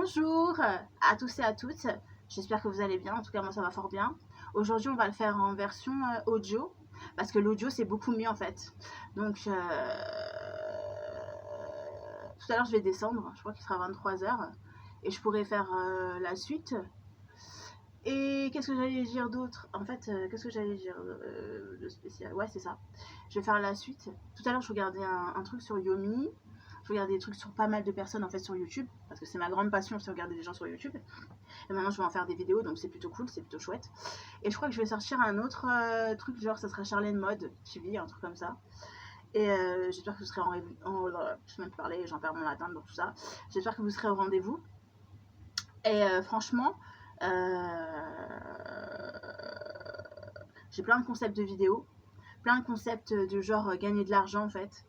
Bonjour à tous et à toutes, j'espère que vous allez bien, en tout cas moi ça va fort bien. Aujourd'hui on va le faire en version audio, parce que l'audio c'est beaucoup mieux en fait. Donc tout à l'heure je vais descendre, je crois qu'il sera 23h, et je pourrai faire la suite. Et qu'est-ce que j'allais dire d'autre? En fait, qu'est-ce que j'allais dire de spécial? Ouais, c'est ça. Je vais faire la suite. Tout à l'heure, je regardais un truc sur Yomi. Je regardais des trucs sur pas mal de personnes en fait sur YouTube. Parce que c'est ma grande passion, c'est regarder des gens sur YouTube. Et maintenant, je vais en faire des vidéos, donc c'est plutôt cool, c'est plutôt chouette. Et je crois que je vais sortir un autre truc, genre ça sera Charlène Mode TV, un truc comme ça. Et j'espère que vous serez je sais même plus parler, j'en perds mon latin, donc tout ça. J'espère que vous serez au rendez-vous. Et franchement, j'ai plein de concepts de vidéos, plein de concepts de genre gagner de l'argent en fait.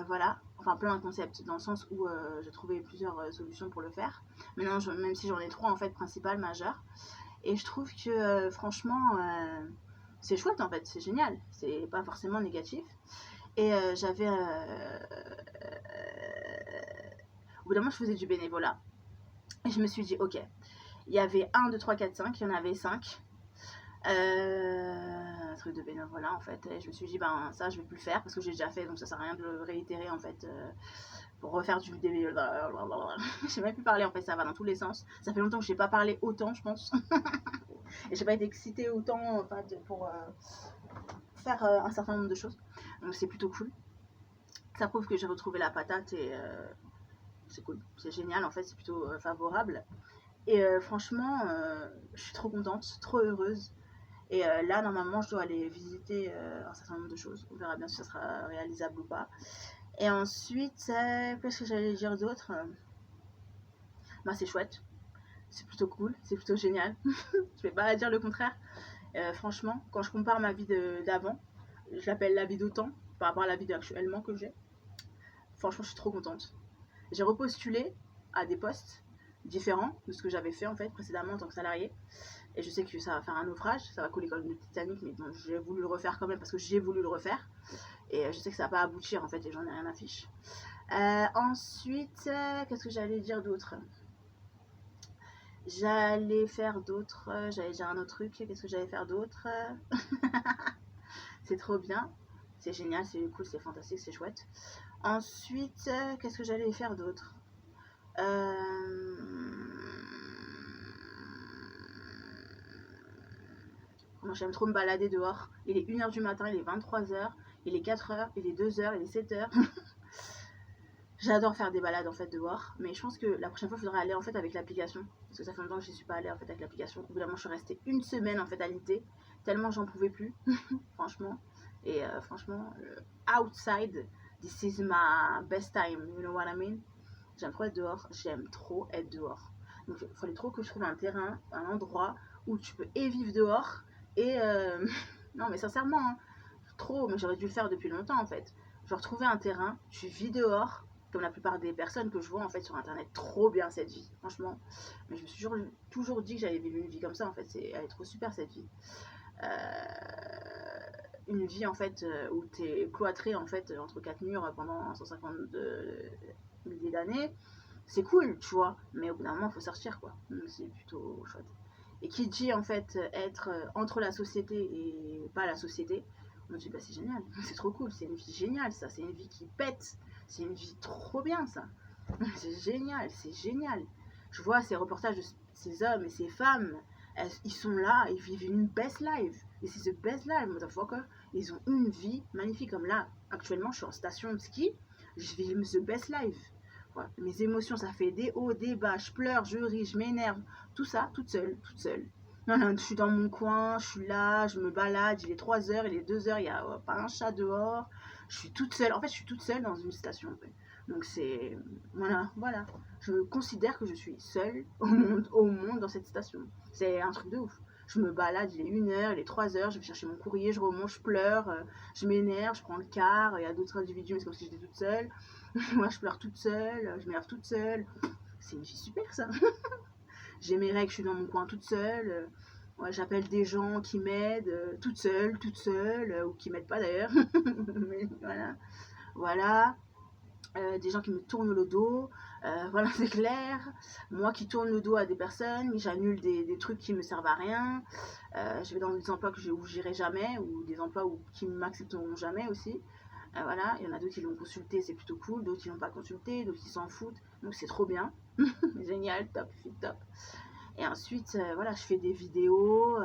Voilà, enfin plein de concepts dans le sens où j'ai trouvé plusieurs solutions pour le faire. Maintenant, même si j'en ai trois en fait principales, majeures. Et je trouve que franchement, c'est chouette en fait, c'est génial. C'est pas forcément négatif. Et j'avais. Au bout d'un moment, je faisais du bénévolat. Et je me suis dit, ok, il y avait 1, 2, 3, 4, 5, il y en avait 5. Un truc de bénévolat en fait. Et je me suis dit, ben ça, je vais plus le faire parce que j'ai déjà fait, donc ça sert à rien de le réitérer en fait. Pour refaire du bénévolat. J'ai même plus parlé en fait, ça va dans tous les sens. Ça fait longtemps que j'ai pas parlé autant, je pense. Et j'ai pas été excitée autant en fait, pour faire un certain nombre de choses. Donc c'est plutôt cool. Ça prouve que j'ai retrouvé la patate et c'est cool. C'est génial en fait, c'est plutôt favorable. Et franchement, je suis trop contente, trop heureuse. Et là, normalement, je dois aller visiter un certain nombre de choses. On verra bien si ça sera réalisable ou pas. Et ensuite, qu'est-ce que j'allais dire d'autre? Bah, c'est chouette, c'est plutôt cool, c'est plutôt génial. Je vais pas dire le contraire. Franchement, quand je compare ma vie d'avant, je l'appelle la vie d'autant par rapport à la vie actuellement que j'ai. Franchement, je suis trop contente. J'ai repostulé à des postes différents de ce que j'avais fait en fait précédemment en tant que salarié. Et je sais que ça va faire un naufrage, ça va couler comme le Titanic, mais bon, j'ai voulu le refaire quand même parce que j'ai voulu le refaire. Et je sais que ça va pas aboutir en fait, et j'en ai rien à fiche. Ensuite, qu'est-ce que j'allais dire d'autre? J'allais faire d'autres, j'allais dire un autre truc, qu'est-ce que j'allais faire d'autre? C'est trop bien, c'est génial, c'est cool, c'est fantastique, c'est chouette. Ensuite, qu'est-ce que j'allais faire d'autre? Moi j'aime trop me balader dehors. Il est 1h du matin, il est 23h, il est 4h, il est 2h, il est 7h. J'adore faire des balades en fait dehors, mais je pense que la prochaine fois, il faudra aller en fait avec l'application, parce que ça fait longtemps que je ne suis pas allée en fait avec l'application. Évidemment, je suis restée une semaine en fait à l'été, tellement j'en pouvais plus, franchement. Et franchement, outside, this is my best time, you know what I mean? J'aime trop être dehors, j'aime trop être dehors. Donc il fallait trop que je trouve un terrain, un endroit où tu peux et vivre dehors, et non mais sincèrement, hein, trop, mais j'aurais dû le faire depuis longtemps en fait. Genre trouver un terrain, tu vis dehors, comme la plupart des personnes que je vois en fait sur internet, trop bien cette vie, franchement. Mais je me suis toujours dit que j'allais vivre une vie comme ça en fait, elle est trop super cette vie. Une vie en fait où tu es cloîtré en fait entre quatre murs pendant 152 milliers d'années, c'est cool, tu vois, mais au bout d'un moment, il faut sortir quoi. Donc c'est plutôt chouette. Et qui dit en fait être entre la société et pas la société, on me dit bah c'est génial, c'est trop cool, c'est une vie géniale ça, c'est une vie qui pète, c'est une vie trop bien ça. C'est génial, c'est génial. Je vois ces reportages de ces hommes et ces femmes, ils sont là, ils vivent une best life. Et c'est the best life, motherfucker. Ils ont une vie magnifique. Comme là, actuellement, je suis en station de ski, je vis the best life. Voilà. Mes émotions, ça fait des hauts, des bas, je pleure, je ris, je m'énerve. Tout ça, toute seule, toute seule. Non, non, je suis dans mon coin, je suis là, je me balade, il est 3h, il est 2h, il n'y a pas un chat dehors. Je suis toute seule. En fait, je suis toute seule dans une station. En fait. Donc c'est... Voilà, voilà. Je considère que je suis seule au monde dans cette station. C'est un truc de ouf. Je me balade, il est 1h, il est 3h, je vais chercher mon courrier, je remonte, je pleure, je m'énerve, je prends le car, il y a d'autres individus, mais c'est comme si j'étais toute seule. Moi, je pleure toute seule, je m'énerve toute seule. C'est une vie super, ça. J'ai mes règles, je suis dans mon coin toute seule. Ouais, j'appelle des gens qui m'aident toute seule, ou qui m'aident pas d'ailleurs. Mais voilà. Voilà. des gens qui me tournent le dos, voilà, c'est clair. Moi qui tourne le dos à des personnes, j'annule des trucs qui me servent à rien. Je vais dans des emplois où j'irai jamais, ou des emplois qui ne m'accepteront jamais aussi. Voilà, il y en a d'autres qui l'ont consulté, c'est plutôt cool, d'autres qui l'ont pas consulté, d'autres qui s'en foutent, donc c'est trop bien. Génial, top, top. Et ensuite, voilà, je fais des vidéos,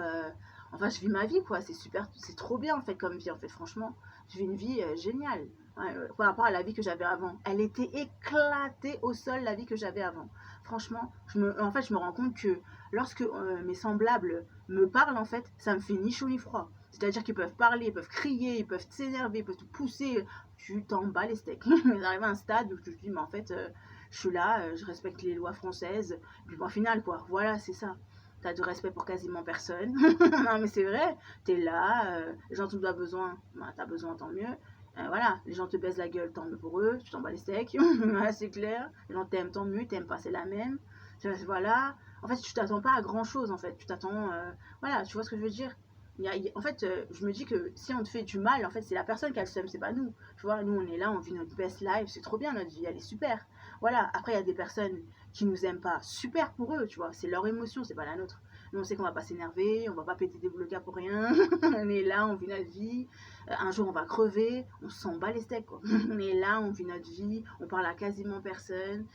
enfin, je vis ma vie, quoi. C'est super, c'est trop bien, en fait, comme vie, en fait, franchement. Je vis une vie géniale. Ouais, par rapport à la vie que j'avais avant. Elle était éclatée au sol, la vie que j'avais avant. Franchement, en fait, je me rends compte que lorsque mes semblables me parlent, en fait, ça me fait ni chaud ni froid. C'est-à-dire qu'ils peuvent parler, ils peuvent crier, ils peuvent s'énerver, ils peuvent te pousser. Tu t'en bats les steaks. Ils arrivent à un stade où tu te dis, mais en fait, je suis là, je respecte les lois françaises. Puis bon, au final, quoi, voilà, c'est ça. T'as du respect pour quasiment personne. Non, mais c'est vrai, t'es là, les gens t'ont besoin, bah, t'as besoin, tant mieux. Voilà, les gens te baisent la gueule, tant mieux pour eux, tu t'en bats les steaks, voilà, c'est clair. Les gens t'aiment, tant mieux, t'aimes pas, c'est la même. Voilà, en fait, tu t'attends pas à grand chose, en fait. Tu t'attends, voilà, tu vois ce que je veux dire. En fait, je me dis que si on te fait du mal, en fait, c'est la personne qui a le seum, c'est pas nous. Tu vois, nous, on est là, on vit notre best life, c'est trop bien, notre vie, elle est super. Voilà, après, il y a des personnes qui nous aiment pas, super pour eux, tu vois, c'est leur émotion, c'est pas la nôtre. Nous, on sait qu'on va pas s'énerver, on va pas péter des blocs pour rien. On est là, on vit notre vie. Un jour, on va crever, on s'en bat les steaks, quoi. On est là, on vit notre vie, on parle à quasiment personne.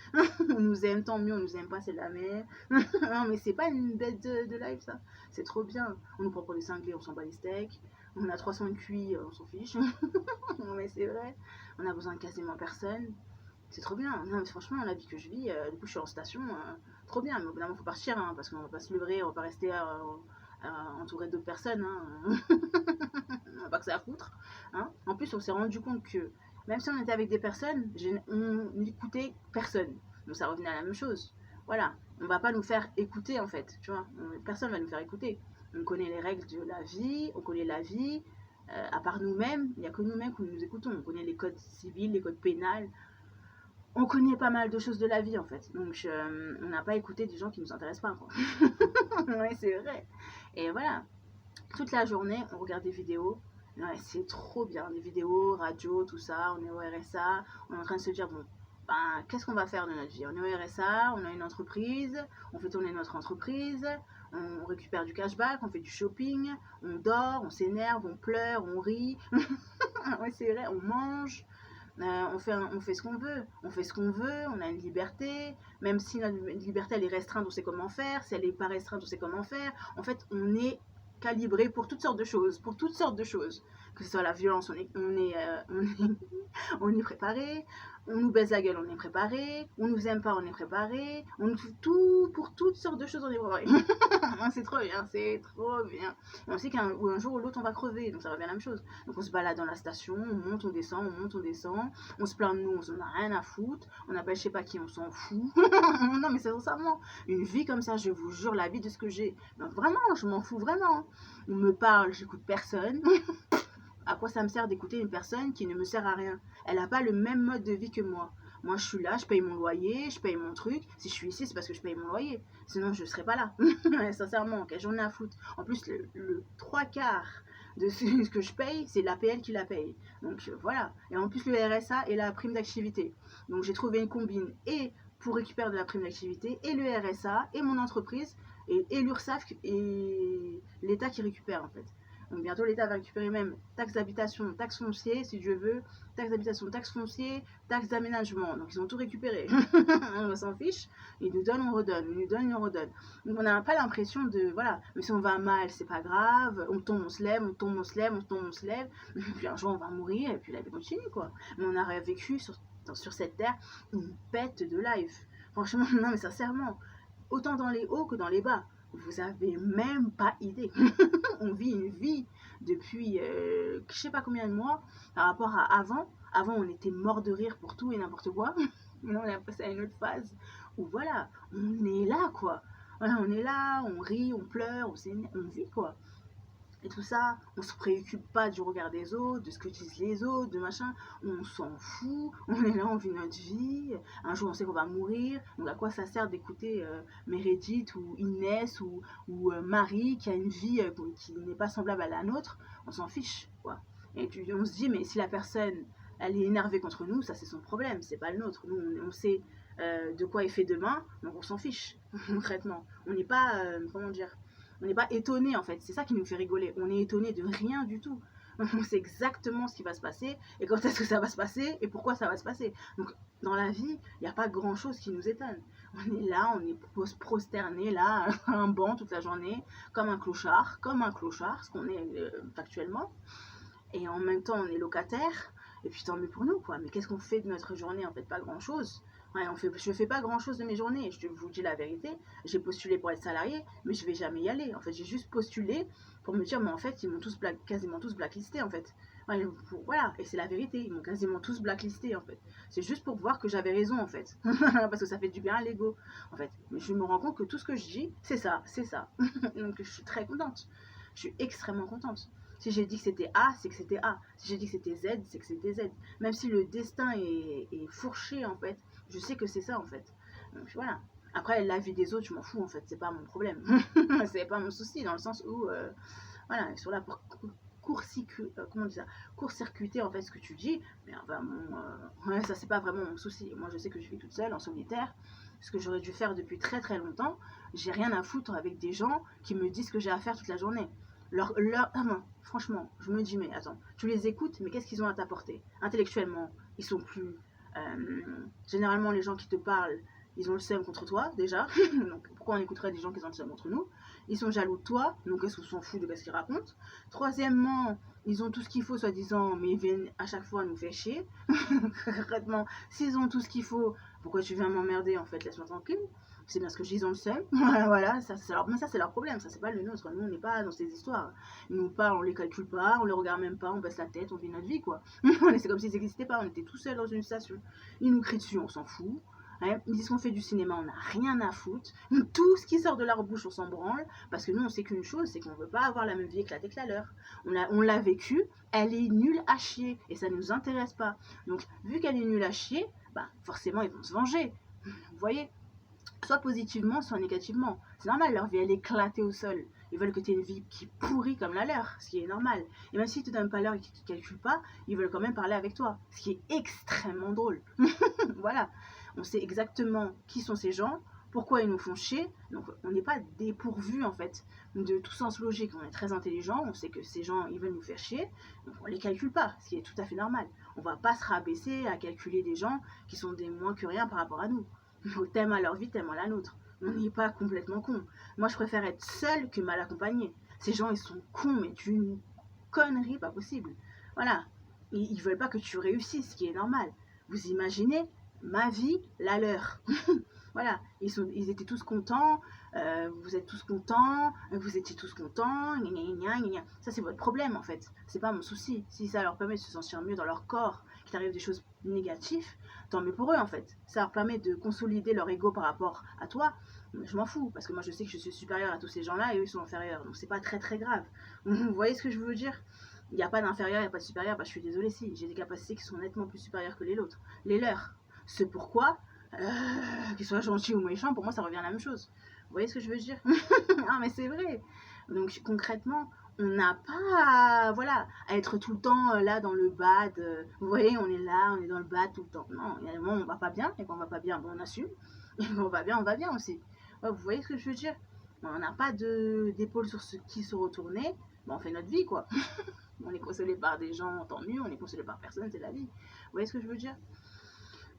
On nous aime, tant mieux, on nous aime pas, c'est de la merde. Non, mais c'est pas une bête de life, ça. C'est trop bien. On nous prend pour des cinglés, on s'en bat les steaks. On a 300 de cuits, on s'en fiche. Non, mais c'est vrai. On a besoin de quasiment personne. C'est trop bien. Non, mais franchement, la vie que je vis, du coup, je suis en station, trop bien. Mais au bout d'un moment, il faut partir, hein, parce qu'on va pas se leurrer, on va pas rester entouré d'autres personnes. Hein. On n'a pas que ça à foutre. Hein. En plus, on s'est rendu compte que même si on était avec des personnes, on n'écoutait personne. Donc ça revenait à la même chose. Voilà. On va pas nous faire écouter, en fait. Tu vois, personne va nous faire écouter. On connaît les règles de la vie, on connaît la vie. À part nous-mêmes, il n'y a que nous-mêmes que nous écoutons. On connaît les codes civils, les codes pénals, on connaît pas mal de choses de la vie en fait. Donc on n'a pas écouté des gens qui nous intéressent pas. Ouais, c'est vrai. Et voilà, toute la journée, on regarde des vidéos. Ouais, c'est trop bien, des vidéos, radio, tout ça. On est au RSA. On est en train de se dire, bon, ben, qu'est-ce qu'on va faire de notre vie? On est au RSA, on a une entreprise, on fait tourner notre entreprise, on récupère du cashback, on fait du shopping, on dort, on s'énerve, on pleure, on rit. Ouais, c'est vrai, on mange. On fait ce qu'on veut, on a une liberté, même si notre liberté elle est restreinte, on sait comment faire, si elle n'est pas restreinte, on sait comment faire. En fait, on est calibré pour toutes sortes de choses, que ce soit la violence, on est préparé, on nous baise la gueule, on est préparé, on nous aime pas, on est préparé, on nous fait tout, pour toutes sortes de choses, on est préparé. C'est trop bien, c'est trop bien. Et on sait qu'un jour ou l'autre, on va crever, donc ça revient à la même chose. Donc on se balade dans la station, on monte, on descend, on se plaint de nous, on s'en a rien à foutre, on appelle je sais pas qui, on s'en fout. Non mais c'est sincèrement, une vie comme ça, je vous jure, la vie de ce que j'ai. Donc vraiment, je m'en fous vraiment. On me parle, j'écoute personne. À quoi ça me sert d'écouter une personne qui ne me sert à rien? Elle n'a pas le même mode de vie que moi. Moi, je suis là, je paye mon loyer, je paye mon truc. Si je suis ici, c'est parce que je paye mon loyer. Sinon, je ne serais pas là. Sincèrement, quelle journée à foutre. En plus, le 3/4 de ce que je paye, c'est l'APL qui la paye. Donc voilà. Et en plus, le RSA et la prime d'activité. Donc j'ai trouvé une combine et pour récupérer de la prime d'activité, et le RSA, et mon entreprise, et l'URSSAF, et l'État qui récupère en fait. Donc bientôt l'État va récupérer même taxe d'habitation, taxe foncière si Dieu veut, taxe d'habitation, taxe foncière, taxe d'aménagement. Donc ils ont tout récupéré. On s'en fiche, ils nous donnent, on redonne, ils nous donnent, on redonne. Donc on n'a pas l'impression de, voilà, mais si on va mal, c'est pas grave, on tombe, on se lève, on tombe, on se lève, on tombe, on se lève, puis un jour on va mourir et puis la vie continue quoi. Mais on a vécu sur cette terre une bête de life. Franchement, non mais sincèrement, autant dans les hauts que dans les bas. Vous avez même pas idée. On vit une vie depuis je sais pas combien de mois par rapport à avant. Avant, on était mort de rire pour tout et n'importe quoi. Maintenant, on est passé à une autre phase où voilà, on est là quoi. Voilà, on est là, on rit, on pleure, on vit quoi. Et tout ça, on se préoccupe pas du regard des autres, de ce que disent les autres, de machin. On s'en fout, on est là, on vit notre vie. Un jour, on sait qu'on va mourir. Donc, à quoi ça sert d'écouter Meredith ou Inès ou Marie qui a une vie qui n'est pas semblable à la nôtre? On s'en fiche, quoi. Et puis, on se dit, mais si la personne, Elle est énervée contre nous, ça c'est son problème, c'est pas le nôtre. Nous, on sait de quoi est fait demain, donc on s'en fiche, concrètement. On n'est pas, comment dire, on n'est pas étonné en fait. C'est ça qui nous fait rigoler. On est étonné de rien du tout. On sait exactement ce qui va se passer et quand est-ce que ça va se passer et pourquoi ça va se passer. Donc dans la vie, il n'y a pas grand-chose qui nous étonne. On est là, on est prosterné là, à un banc toute la journée, comme un clochard, ce qu'on est factuellement. Et en même temps, on est locataire. Et puis tant mieux pour nous, quoi. Mais qu'est-ce qu'on fait de notre journée? En fait, pas grand-chose. Ouais, je fais pas grand-chose de mes journées. Je vous dis la vérité. J'ai postulé pour être salarié, mais je vais jamais y aller. En fait, j'ai juste postulé pour me dire, mais en fait, ils m'ont tous quasiment tous blacklisté, en fait. Ouais, voilà, et c'est la vérité. Ils m'ont quasiment tous blacklisté, en fait. C'est juste pour voir que j'avais raison, en fait. Parce que ça fait du bien à l'ego, en fait. Mais je me rends compte que tout ce que je dis, c'est ça, c'est ça. Donc je suis très contente. Je suis extrêmement contente. Si j'ai dit que c'était A, c'est que c'était A. Si j'ai dit que c'était Z, c'est que c'était Z. Même si le destin est fourché, en fait, je sais que c'est ça, en fait. Donc voilà. Après, la vie des autres, je m'en fous, en fait. C'est pas mon problème. C'est pas mon souci, dans le sens où, voilà, ils sont là pour court-circuiter, en fait, ce que tu dis. Mais enfin, ouais, ça, c'est pas vraiment mon souci. Moi, je sais que je vis toute seule, en solitaire. Ce que j'aurais dû faire depuis très très longtemps. J'ai rien à foutre avec des gens qui me disent ce que j'ai à faire toute la journée. Ah non, franchement, je me dis, mais attends, tu les écoutes, mais qu'est-ce qu'ils ont à t'apporter? Intellectuellement, ils sont plus. Généralement, les gens qui te parlent, ils ont le seum contre toi, déjà. Donc, pourquoi on écouterait des gens qui ont le seum contre nous? Ils sont jaloux de toi, donc est-ce qu'on s'en fout de ce qu'ils racontent? Troisièmement, ils ont tout ce qu'il faut, soi-disant, mais ils viennent à chaque fois nous faire chier. Concrètement, s'ils ont tout ce qu'il faut, pourquoi tu viens m'emmerder, en fait? Laisse-moi tranquille. C'est bien ce que je dis, ils ont le seum. Voilà, mais ça c'est leur problème, ça c'est pas le nôtre. Nous on n'est pas dans ces histoires. Ils nous parlent, on les calcule pas, on les regarde même pas, on baisse la tête, on vit notre vie, quoi. C'est comme s'ils n'existaient pas, on était tout seuls dans une station. Ils nous crient dessus, on s'en fout. Ouais, ils disent qu'on fait du cinéma, on n'a rien à foutre. Tout ce qui sort de leur bouche, on s'en branle. Parce que nous, on sait qu'une chose, c'est qu'on ne veut pas avoir la même vie éclatée que la leur. On l'a vécu, elle est nulle à chier. Et ça ne nous intéresse pas. Donc, vu qu'elle est nulle à chier, bah, forcément, ils vont se venger. Vous voyez, soit positivement, soit négativement. C'est normal, leur vie, elle est éclatée au sol. Ils veulent que tu aies une vie qui pourrit comme la leur, ce qui est normal. Et même s'ils ne te donnent pas l'heure et qu'ils ne te calculent pas, ils veulent quand même parler avec toi, ce qui est extrêmement drôle. Voilà, on sait exactement qui sont ces gens, pourquoi ils nous font chier. Donc on n'est pas dépourvu en fait de tout sens logique. On est très intelligent, on sait que ces gens, ils veulent nous faire chier, donc on les calcule pas, ce qui est tout à fait normal. On va pas se rabaisser à calculer des gens qui sont des moins que rien par rapport à nous. T'aimes à leur vie, t'aimes à la nôtre. On n'est pas complètement con. Moi, je préfère être seule que mal accompagnée. Ces gens, ils sont cons, mais d'une connerie pas possible. Voilà. Ils veulent pas que tu réussisses, ce qui est normal. Vous imaginez ma vie, la leur. Voilà. Ils étaient tous contents. Vous êtes tous contents. Vous étiez tous contents. Gna, gna, gna, gna. Ça, c'est votre problème, en fait. C'est pas mon souci. Si ça leur permet de se sentir mieux dans leur corps, qu'il arrive des choses négatives, tant mieux pour eux en fait. Ça leur permet de consolider leur ego par rapport à toi. Je m'en fous parce que moi je sais que je suis supérieure à tous ces gens-là et eux ils sont inférieurs. Donc c'est pas très très grave. Vous voyez ce que je veux dire? Il n'y a pas d'inférieur, il n'y a pas de supérieur. Bah, je suis désolée si j'ai des capacités qui sont nettement plus supérieures que les autres. Les leurs. Ce pourquoi, qu'ils soient gentils ou méchants, pour moi ça revient à la même chose. Vous voyez ce que je veux dire? Ah mais c'est vrai. Donc concrètement, on n'a pas voilà, à être tout le temps là dans le bad. Vous voyez, on est là, on est dans le bad tout le temps. Non, il y a des moments où on va pas bien, et quand on va pas bien, bon, on assume. Et quand on va bien aussi. Ouais, vous voyez ce que je veux dire? On n'a pas d'épaule sur ce qui se retourner. Bon, on fait notre vie, quoi. On est consolé par des gens, tant mieux. On est consolé par personne, c'est la vie. Vous voyez ce que je veux dire?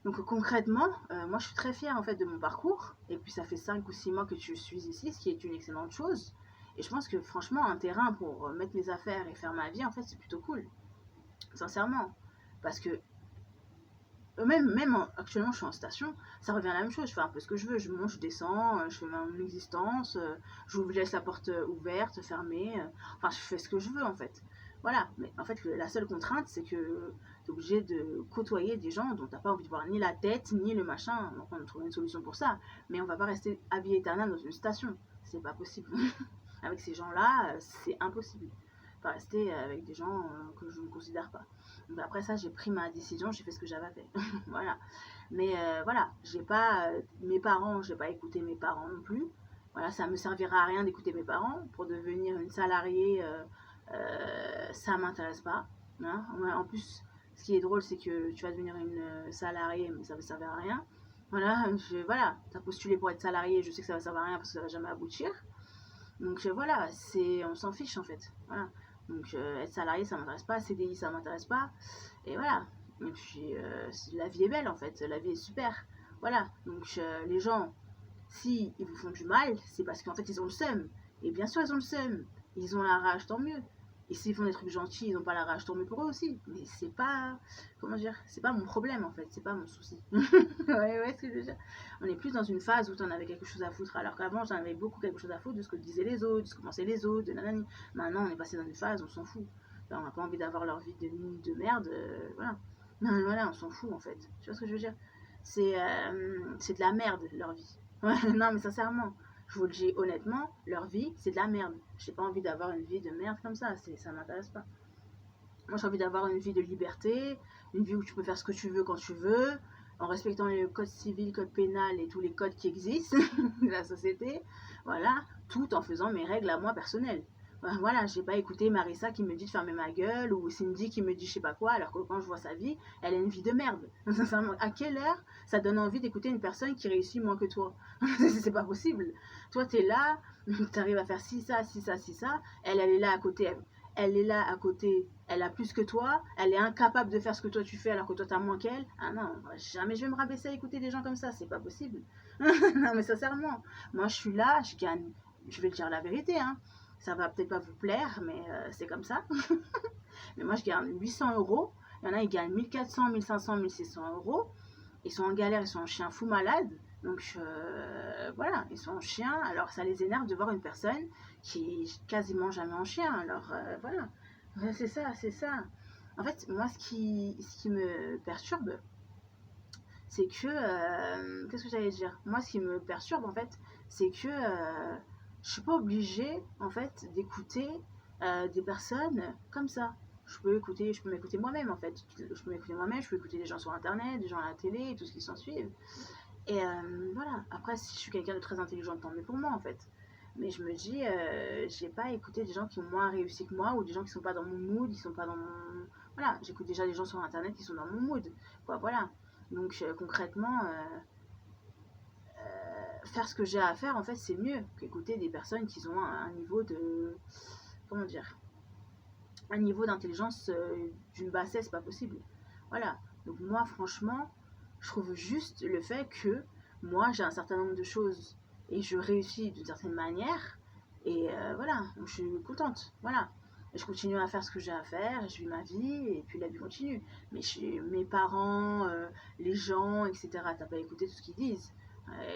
Donc concrètement, moi je suis très fière en fait de mon parcours. Et puis ça fait 5 ou 6 mois que je suis ici, ce qui est une excellente chose. Et je pense que franchement, un terrain pour mettre mes affaires et faire ma vie, en fait, c'est plutôt cool. Sincèrement. Parce que actuellement, je suis en station, ça revient à la même chose. Je fais un peu ce que je veux. Je monte, je descends, je fais mon existence, je vous laisse la porte ouverte, fermée. Enfin, je fais ce que je veux en fait. Voilà. Mais en fait, la seule contrainte, c'est que tu es obligé de côtoyer des gens dont tu n'as pas envie de voir ni la tête, ni le machin. Donc, on va trouver une solution pour ça. Mais on va pas rester à vie éternelle dans une station. C'est pas possible. Avec ces gens-là, c'est impossible. Pas rester avec des gens que je ne considère pas. Donc après ça, j'ai pris ma décision, j'ai fait ce que j'avais à faire. Voilà. Mais voilà, j'ai pas mes parents, j'ai pas écouté mes parents non plus. Voilà, ça me servira à rien d'écouter mes parents pour devenir une salariée. Ça m'intéresse pas. Hein. En plus, Ce qui est drôle, c'est que tu vas devenir une salariée, mais ça ne va servir à rien. Voilà, tu as postulé pour être salarié, je sais que ça va servir à rien parce que ça va jamais aboutir. Donc voilà, on s'en fiche en fait. Voilà. Donc être salarié, ça m'intéresse pas, CDI, ça m'intéresse pas. Et voilà. Et puis la vie est belle en fait, la vie est super. Voilà. Donc les gens, si ils vous font du mal, c'est parce qu'en fait ils ont le seum. Et bien sûr ils ont le seum. Ils ont la rage, tant mieux. Et s'ils font des trucs gentils, ils n'ont pas la rage, tant mieux pour eux aussi. Mais c'est pas, comment dire, c'est pas mon problème en fait, c'est pas mon souci. Ouais, ce que je veux dire. On est plus dans une phase où tu en avais quelque chose à foutre, alors qu'avant j'en avais beaucoup quelque chose à foutre de ce que disaient les autres, de ce que pensaient les autres, de nanani. Maintenant on est passé dans une phase, on s'en fout. Là, on n'a pas envie d'avoir leur vie de merde, voilà. Non, voilà, on s'en fout en fait. Tu vois ce que je veux dire? C'est de la merde leur vie. Non mais sincèrement, je vous le dis honnêtement, leur vie c'est de la merde. J'ai pas envie d'avoir une vie de merde comme ça m'intéresse pas. Moi, j'ai envie d'avoir une vie de liberté, une vie où tu peux faire ce que tu veux quand tu veux, en respectant le code civil, code pénal et tous les codes qui existent de la société. Voilà, tout en faisant mes règles à moi personnelles. Voilà, j'ai pas écouté Marissa qui me dit de fermer ma gueule ou Cindy qui me dit je sais pas quoi, alors que quand je vois sa vie, elle a une vie de merde. À quelle heure ça donne envie d'écouter une personne qui réussit moins que toi? C'est pas possible. Toi, t'es là, t'arrives à faire ci, ça, ci, ça, ci, ça. Elle est là à côté. Elle est là à côté, elle a plus que toi, elle est incapable de faire ce que toi tu fais alors que toi t'as moins qu'elle. Ah non, jamais je vais me rabaisser à écouter des gens comme ça, c'est pas possible. Non mais sincèrement, moi je suis là, je gagne, je vais te dire la vérité, hein. Ça va peut-être pas vous plaire, mais c'est comme ça. Mais moi je gagne 800 euros, il y en a ils gagnent 1400, 1500, 1600 euros. Ils sont en galère, ils sont en chien fou malade. Donc voilà, ils sont en chien. Alors ça les énerve de voir une personne qui est quasiment jamais en chien. Alors voilà, c'est ça, c'est ça. En fait, moi, ce qui me perturbe, c'est que... qu'est-ce que j'allais dire? Moi, ce qui me perturbe, en fait, c'est que je suis pas obligée, en fait, d'écouter des personnes comme ça. Je peux m'écouter moi-même, en fait. Je peux m'écouter moi-même, je peux écouter des gens sur Internet, des gens à la télé, et tout ce qui s'en suit. Et voilà, après, si je suis quelqu'un de très intelligent, tant mieux pour moi, en fait. Mais je me dis, j'ai pas écouté des gens qui ont moins réussi que moi, ou des gens qui sont pas dans mon mood, ils sont pas dans mon... Voilà, j'écoute déjà des gens sur Internet qui sont dans mon mood. Voilà. Donc concrètement, faire ce que j'ai à faire, en fait, c'est mieux qu'écouter des personnes qui ont un niveau de... Comment dire? Un niveau d'intelligence d'une bassesse pas possible. Voilà. Donc moi, franchement, je trouve juste le fait que moi, j'ai un certain nombre de choses et je réussis d'une certaine manière. Et voilà, donc je suis contente. Voilà. Et je continue à faire ce que j'ai à faire, je vis ma vie et puis la vie continue. Mais mes parents, les gens, etc., t'as pas écouté tout ce qu'ils disent.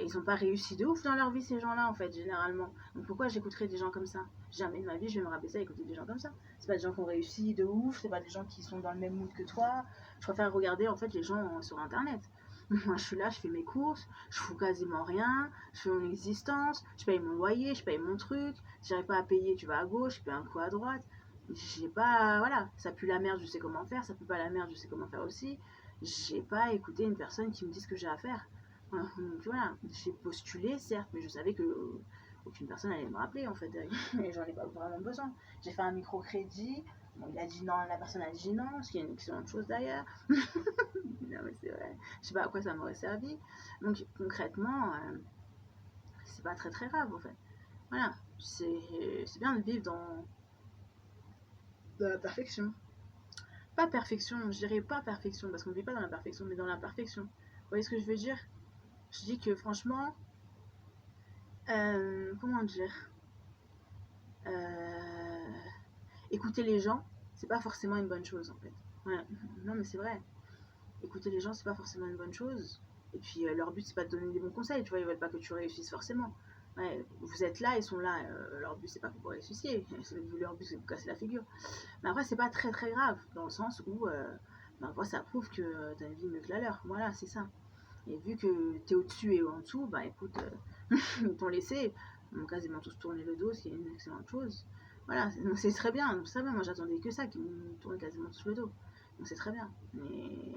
Ils n'ont pas réussi de ouf dans leur vie, ces gens-là, en fait, généralement. Donc pourquoi j'écouterais des gens comme ça? Jamais de ma vie, je vais me rabaisser à écouter des gens comme ça. C'est pas des gens qui ont réussi de ouf, c'est pas des gens qui sont dans le même mood que toi. Je préfère regarder, en fait, les gens sur Internet. Moi, je suis là, je fais mes courses, je fous quasiment rien, je fais mon existence, je paye mon loyer, je paye mon truc. Si j'arrive pas à payer, tu vas à gauche, je paye un coup à droite. J'ai pas, voilà, ça pue la merde, je sais comment faire, ça pue pas la merde, je sais comment faire aussi. J'ai pas écouté une personne qui me dit ce que j'ai à faire. Donc voilà, j'ai postulé, certes, mais je savais que aucune personne allait me rappeler en fait, et j'en ai pas vraiment besoin. J'ai fait un microcrédit, bon, il a dit non, la personne a dit non, ce qui est une excellente chose d'ailleurs. Non mais c'est vrai, je sais pas à quoi ça m'aurait servi. Donc concrètement, c'est pas très très grave en fait. Voilà, c'est bien de vivre dans la perfection. Pas perfection, je dirais pas perfection, parce qu'on ne vit pas dans la perfection, mais dans la perfection. Vous voyez ce que je veux dire? Je dis que franchement, comment dire, euh, écouter les gens, c'est pas forcément une bonne chose en fait. Ouais. Non mais c'est vrai. Écouter les gens, c'est pas forcément une bonne chose. Et puis leur but, c'est pas de donner des bons conseils, tu vois, ils veulent pas que tu réussisses forcément. Ouais, vous êtes là, ils sont là, leur but, c'est pas que vous réussissiez, leur but, c'est de vous casser la figure. Mais après, c'est pas très très grave, dans le sens où, après, ça prouve que t'as une vie mieux que la leur. Voilà, c'est ça. Et vu que t'es au-dessus et en dessous, bah écoute, ils t'ont laissé, ils m'ont quasiment tous tourné le dos, ce qui est une excellente chose. Voilà, donc c'est très bien, donc ça va, moi j'attendais que ça, qu'ils me tournent quasiment tous le dos. Donc c'est très bien. Mais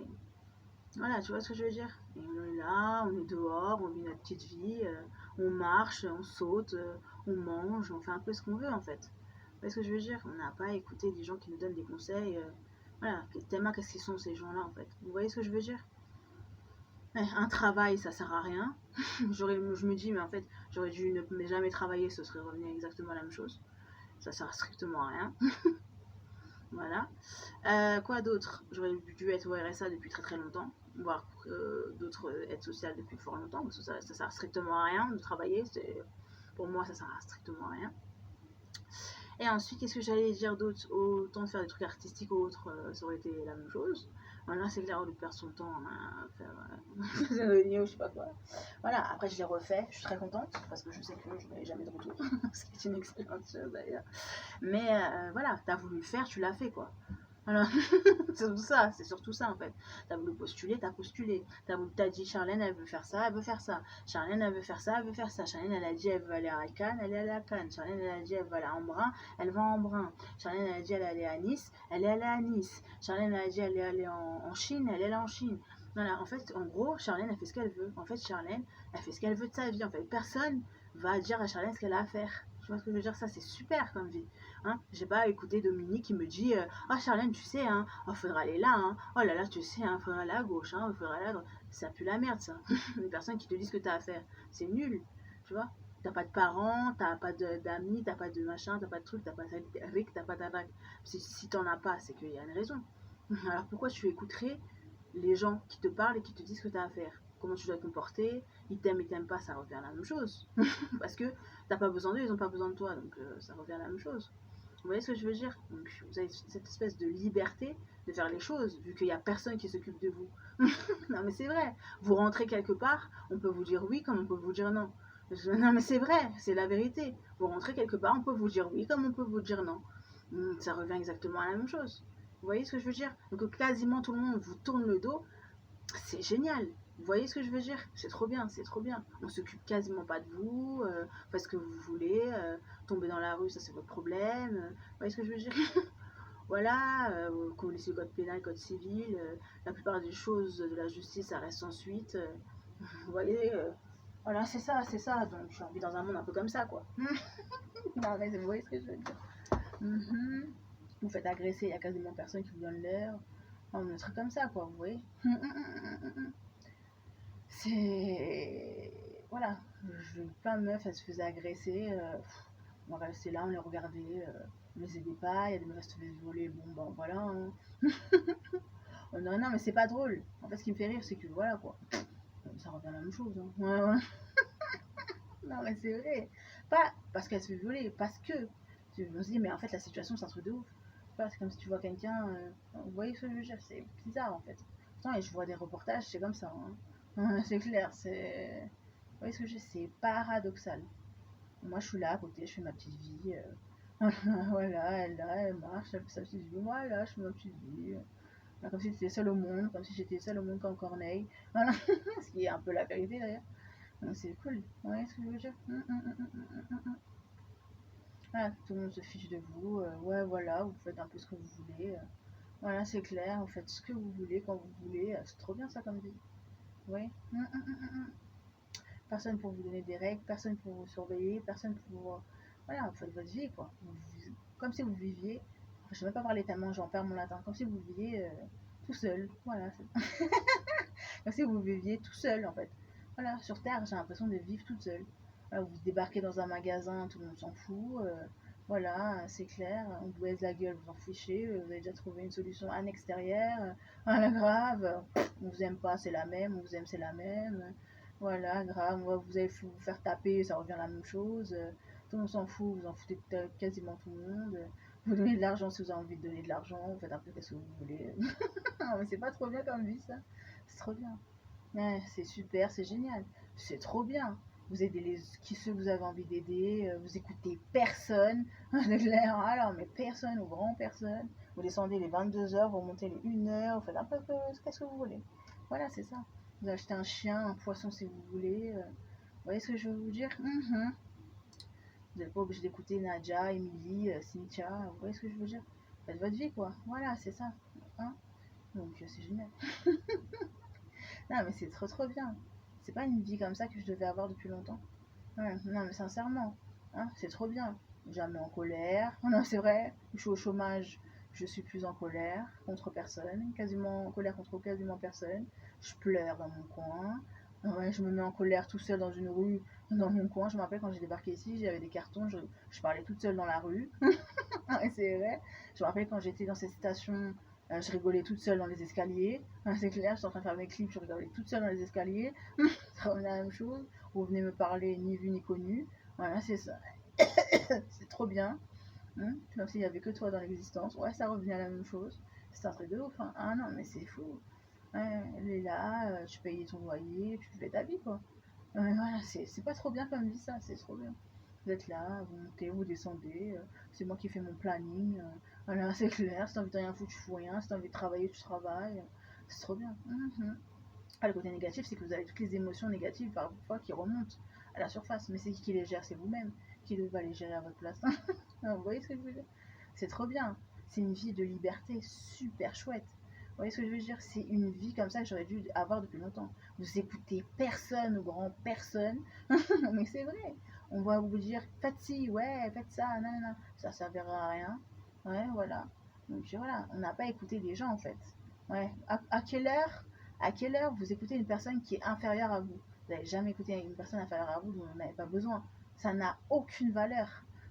voilà, tu vois ce que je veux dire? Et on est là, on est dehors, on vit notre petite vie, on marche, on saute, on mange, on fait un peu ce qu'on veut en fait. Tu vois ce que je veux dire? On n'a pas à écouter des gens qui nous donnent des conseils Voilà, tellement qu'est-ce qu'ils sont ces gens-là en fait. Vous voyez ce que je veux dire? Un travail, ça sert à rien. Je me dis, mais en fait, j'aurais dû ne jamais travailler, ce serait revenu exactement la même chose. Ça sert strictement à rien. Voilà. Quoi d'autre? J'aurais dû être au RSA depuis très très longtemps, voire d'autres aides sociales depuis fort longtemps, parce que ça sert strictement à rien de travailler. Pour moi, ça sert strictement à rien. Et ensuite, qu'est-ce que j'allais dire d'autre? Autant de faire des trucs artistiques ou autres, ça aurait été la même chose. Voilà, c'est clair, au lieu de perdre son temps à faire des réunions, je sais pas quoi. Voilà, après je l'ai refait, je suis très contente parce que je sais que je n'aurai jamais de retour, ce qui est une excellente chose d'ailleurs. Mais voilà, t'as voulu le faire, tu l'as fait quoi. Voilà, c'est surtout ça en fait. T'as voulu postuler, t'as postulé. T'as dit Charlène, elle veut faire ça, elle veut faire ça. Charlène, elle veut faire ça, elle veut faire ça. Charlène, elle a dit elle veut aller à Cannes, elle est allée à Cannes. Charlène, elle a dit elle veut aller à Embrun, elle va à Embrun. Charlène, elle a dit elle est allée à Nice, elle est allée à Nice. Charlène, elle a dit elle est allée en Chine, elle est allée en Chine. Voilà, en fait, en gros, Charlène, elle fait ce qu'elle veut. En fait, Charlène, elle fait ce qu'elle veut de sa vie. En fait, personne va dire à Charlène ce qu'elle a à faire. Tu vois ce que je veux dire? Ça, c'est super comme vie. Hein, j'ai pas écouté Dominique qui me dit ah Charlène, tu sais, hein, oh, faudra aller là, hein, oh là là, tu sais, hein, faudra aller à gauche, hein, faudra aller à droite. Ça pue la merde, ça. Les personnes qui te disent ce que t'as à faire, c'est nul, tu vois. T'as pas de parents, t'as pas d'amis, t'as pas de machin, t'as pas de truc, t'as pas de ric, t'as pas d'attaque. Si t'en as pas, c'est qu'il y a une raison. Alors pourquoi tu écouterais les gens qui te parlent et qui te disent ce que t'as à faire? Comment tu dois te comporter? Ils t'aiment pas, ça revient à la même chose. Parce que t'as pas besoin d'eux, ils ont pas besoin de toi, donc ça revient à la même chose. Vous voyez ce que je veux dire? Donc vous avez cette espèce de liberté de faire les choses, vu qu'il n'y a personne qui s'occupe de vous. Non mais c'est vrai. Vous rentrez quelque part, on peut vous dire oui comme on peut vous dire non. Non mais c'est vrai, c'est la vérité. Vous rentrez quelque part, on peut vous dire oui comme on peut vous dire non. Ça revient exactement à la même chose. Vous voyez ce que je veux dire? Donc quasiment tout le monde vous tourne le dos. C'est génial. Vous voyez ce que je veux dire? C'est trop bien, c'est trop bien. On s'occupe quasiment pas de vous, faites ce que vous voulez, tomber dans la rue, ça c'est votre problème. Vous voyez ce que je veux dire? Voilà, vous connaissez le code pénal, le code civil, la plupart des choses de la justice, ça reste ensuite. Vous voyez, voilà, c'est ça. Donc j'ai envie dans un monde un peu comme ça, quoi. Non, mais vous voyez ce que je veux dire? Mhm. Vous faites agresser, il y a quasiment personne qui vous donne l'air. Enfin, un truc comme ça, quoi, vous voyez? C'est. Voilà, plein de meufs, elles se faisaient agresser. On restait là, on les regardait, on les aidait pas. Il y a des meufs qui se faisaient violer, bon ben voilà. Hein. Non, mais c'est pas drôle. En fait, ce qui me fait rire, c'est que voilà quoi. Ça revient à la même chose. Hein. Ouais, ouais. Non, mais c'est vrai. Pas parce qu'elle se fait violer, parce que. On se dit, mais en fait, la situation, c'est un truc de ouf. C'est comme si tu vois quelqu'un. Vous voyez ce que je veux dire? C'est bizarre en fait. Pourtant, et je vois des reportages, c'est comme ça. Hein. C'est clair, c'est. Vous voyez ce que je veux dire? C'est paradoxal. Moi, je suis là à côté, je fais ma petite vie. Voilà, elle là, elle marche, elle fait sa petite vie. Moi, là, je fais ma petite vie. Comme si j'étais seule au monde, comme si j'étais seule au monde comme Corneille. Voilà, ce qui est un peu la vérité d'ailleurs. Donc c'est cool. Ouais, ce que je veux dire. Voilà, tout le monde se fiche de vous. Ouais, voilà, vous faites un peu ce que vous voulez. Voilà, c'est clair, vous faites ce que vous voulez quand vous voulez. C'est trop bien ça comme vie. Ouais. Personne pour vous donner des règles, personne pour vous surveiller, personne pour. Voilà, vous faites votre vie quoi. Comme si vous viviez. Enfin, je ne vais même pas parler tellement, j'en perds mon latin. Comme si vous viviez tout seul. Voilà. Comme si vous viviez tout seul en fait. Voilà, sur Terre, j'ai l'impression de vivre toute seule. Voilà, vous débarquez dans un magasin, tout le monde s'en fout. Voilà, c'est clair. On vous baise la gueule, vous en fichez. Vous avez déjà trouvé une solution en extérieur. Voilà, grave. On vous aime pas, c'est la même. On vous aime, c'est la même. Voilà, grave. Vous allez vous faire taper, ça revient à la même chose. Tout le monde s'en fout, vous en foutez de quasiment tout le monde. Vous donnez de l'argent si vous avez envie de donner de l'argent. Vous faites un peu ce que vous voulez. Non, mais c'est pas trop bien comme vie, ça. C'est trop bien. Ouais, c'est super, c'est génial. C'est trop bien. Vous aidez ceux que vous avez envie d'aider. Vous écoutez personne. C'est clair. Alors, mais personne ou grand personne. Vous descendez les 22 heures, vous montez les 1 heure. Vous faites un peu qu'est-ce que vous voulez. Voilà, c'est ça. Vous achetez un chien, un poisson si vous voulez. Vous voyez ce que je veux vous dire? Vous n'êtes pas obligé d'écouter Nadia, Emily, Cynthia. Vous voyez ce que je veux dire? Faites votre vie, quoi. Voilà, c'est ça. Hein. Donc, c'est génial. Non, mais c'est trop trop bien. C'est pas une vie comme ça que je devais avoir depuis longtemps. Ouais, non, mais sincèrement, hein, c'est trop bien. Jamais en colère. Non, c'est vrai. Je suis au chômage. je suis plus en colère contre personne, quasiment en colère contre quasiment personne. Je pleure dans mon coin. Ouais, je me mets en colère tout seul dans une rue, dans mon coin. Je me rappelle quand j'ai débarqué ici, j'avais des cartons, je parlais toute seule dans la rue. Ouais, c'est vrai. Je me rappelle quand j'étais dans cette station, je rigolais toute seule dans les escaliers. Ouais, c'est clair, j'étais en train de faire mes clips, je rigolais toute seule dans les escaliers. C'est comme la même chose. Vous venez me parler ni vu ni connu. Voilà, c'est ça. C'est trop bien. Comme s'il n'y avait que toi dans l'existence. Ouais, ça revenait à la même chose. C'est un truc de ouf. Hein. Ah non, mais c'est fou. Ouais, elle est là, tu payes ton loyer, tu fais ta vie, quoi. Ouais, voilà, c'est pas trop bien comme vie, ça. C'est trop bien. Vous êtes là, vous montez, vous descendez. C'est moi qui fais mon planning. Voilà, c'est clair. Si t'as envie de rien foutre, tu fous rien. Si t'as envie de travailler, tu travailles. C'est trop bien. Ah, le côté négatif, c'est que vous avez toutes les émotions négatives parfois qui remontent à la surface. Mais c'est qui les gère? C'est vous-même qui va les gérer à votre place. Vous voyez ce que je veux dire? C'est trop bien. C'est une vie de liberté super chouette. Vous voyez ce que je veux dire? C'est une vie comme ça que j'aurais dû avoir depuis longtemps. Vous écoutez personne ou grand personne. Mais c'est vrai. On va vous dire, faites ci, ouais, faites ça, non, non, non. Ça servira à rien. Ouais, voilà. Donc voilà, on n'a pas écouté les gens en fait. Ouais. À quelle heure vous écoutez une personne qui est inférieure à vous? Vous n'avez jamais écouté une personne inférieure à vous dont vous n'avez pas besoin. Ça n'a aucune valeur.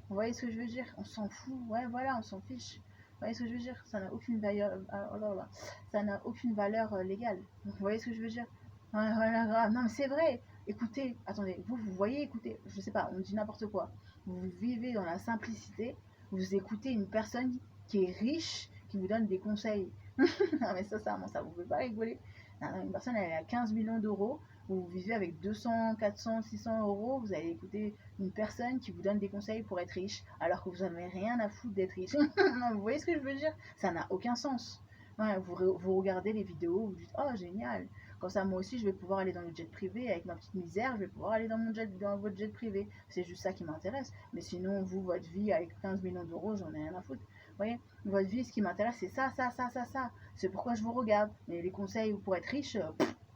Vous voyez ce que je veux dire? On s'en fout. Ouais, voilà, on s'en fiche. Vous voyez ce que je veux dire? Ça n'a aucune valeur. Oh là là. Ça n'a aucune valeur légale. Vous voyez ce que je veux dire? Ouais, voilà, grave. Non, mais c'est vrai. Écoutez, attendez, vous voyez, écoutez, je sais pas, on dit n'importe quoi. Vous vivez dans la simplicité. Vous écoutez une personne qui est riche, qui vous donne des conseils. Non, mais ça, vous ne pouvez pas rigoler. Une personne, elle a 15 millions d'euros. Vous vivez avec 200, 400, 600 euros. Vous allez écouter une personne qui vous donne des conseils pour être riche, alors que vous n'avez rien à foutre d'être riche. Non, vous voyez ce que je veux dire? Ça n'a aucun sens. Ouais, vous regardez les vidéos, vous dites, oh génial. Comme ça, moi aussi, je vais pouvoir aller dans le jet privé avec ma petite misère. Je vais pouvoir aller dans votre jet privé. C'est juste ça qui m'intéresse. Mais sinon, vous, votre vie avec 15 millions d'euros, j'en ai rien à foutre. Vous voyez, votre vie, ce qui m'intéresse, c'est ça, ça, ça, ça, ça. C'est pourquoi je vous regarde. Mais les conseils pour être riche,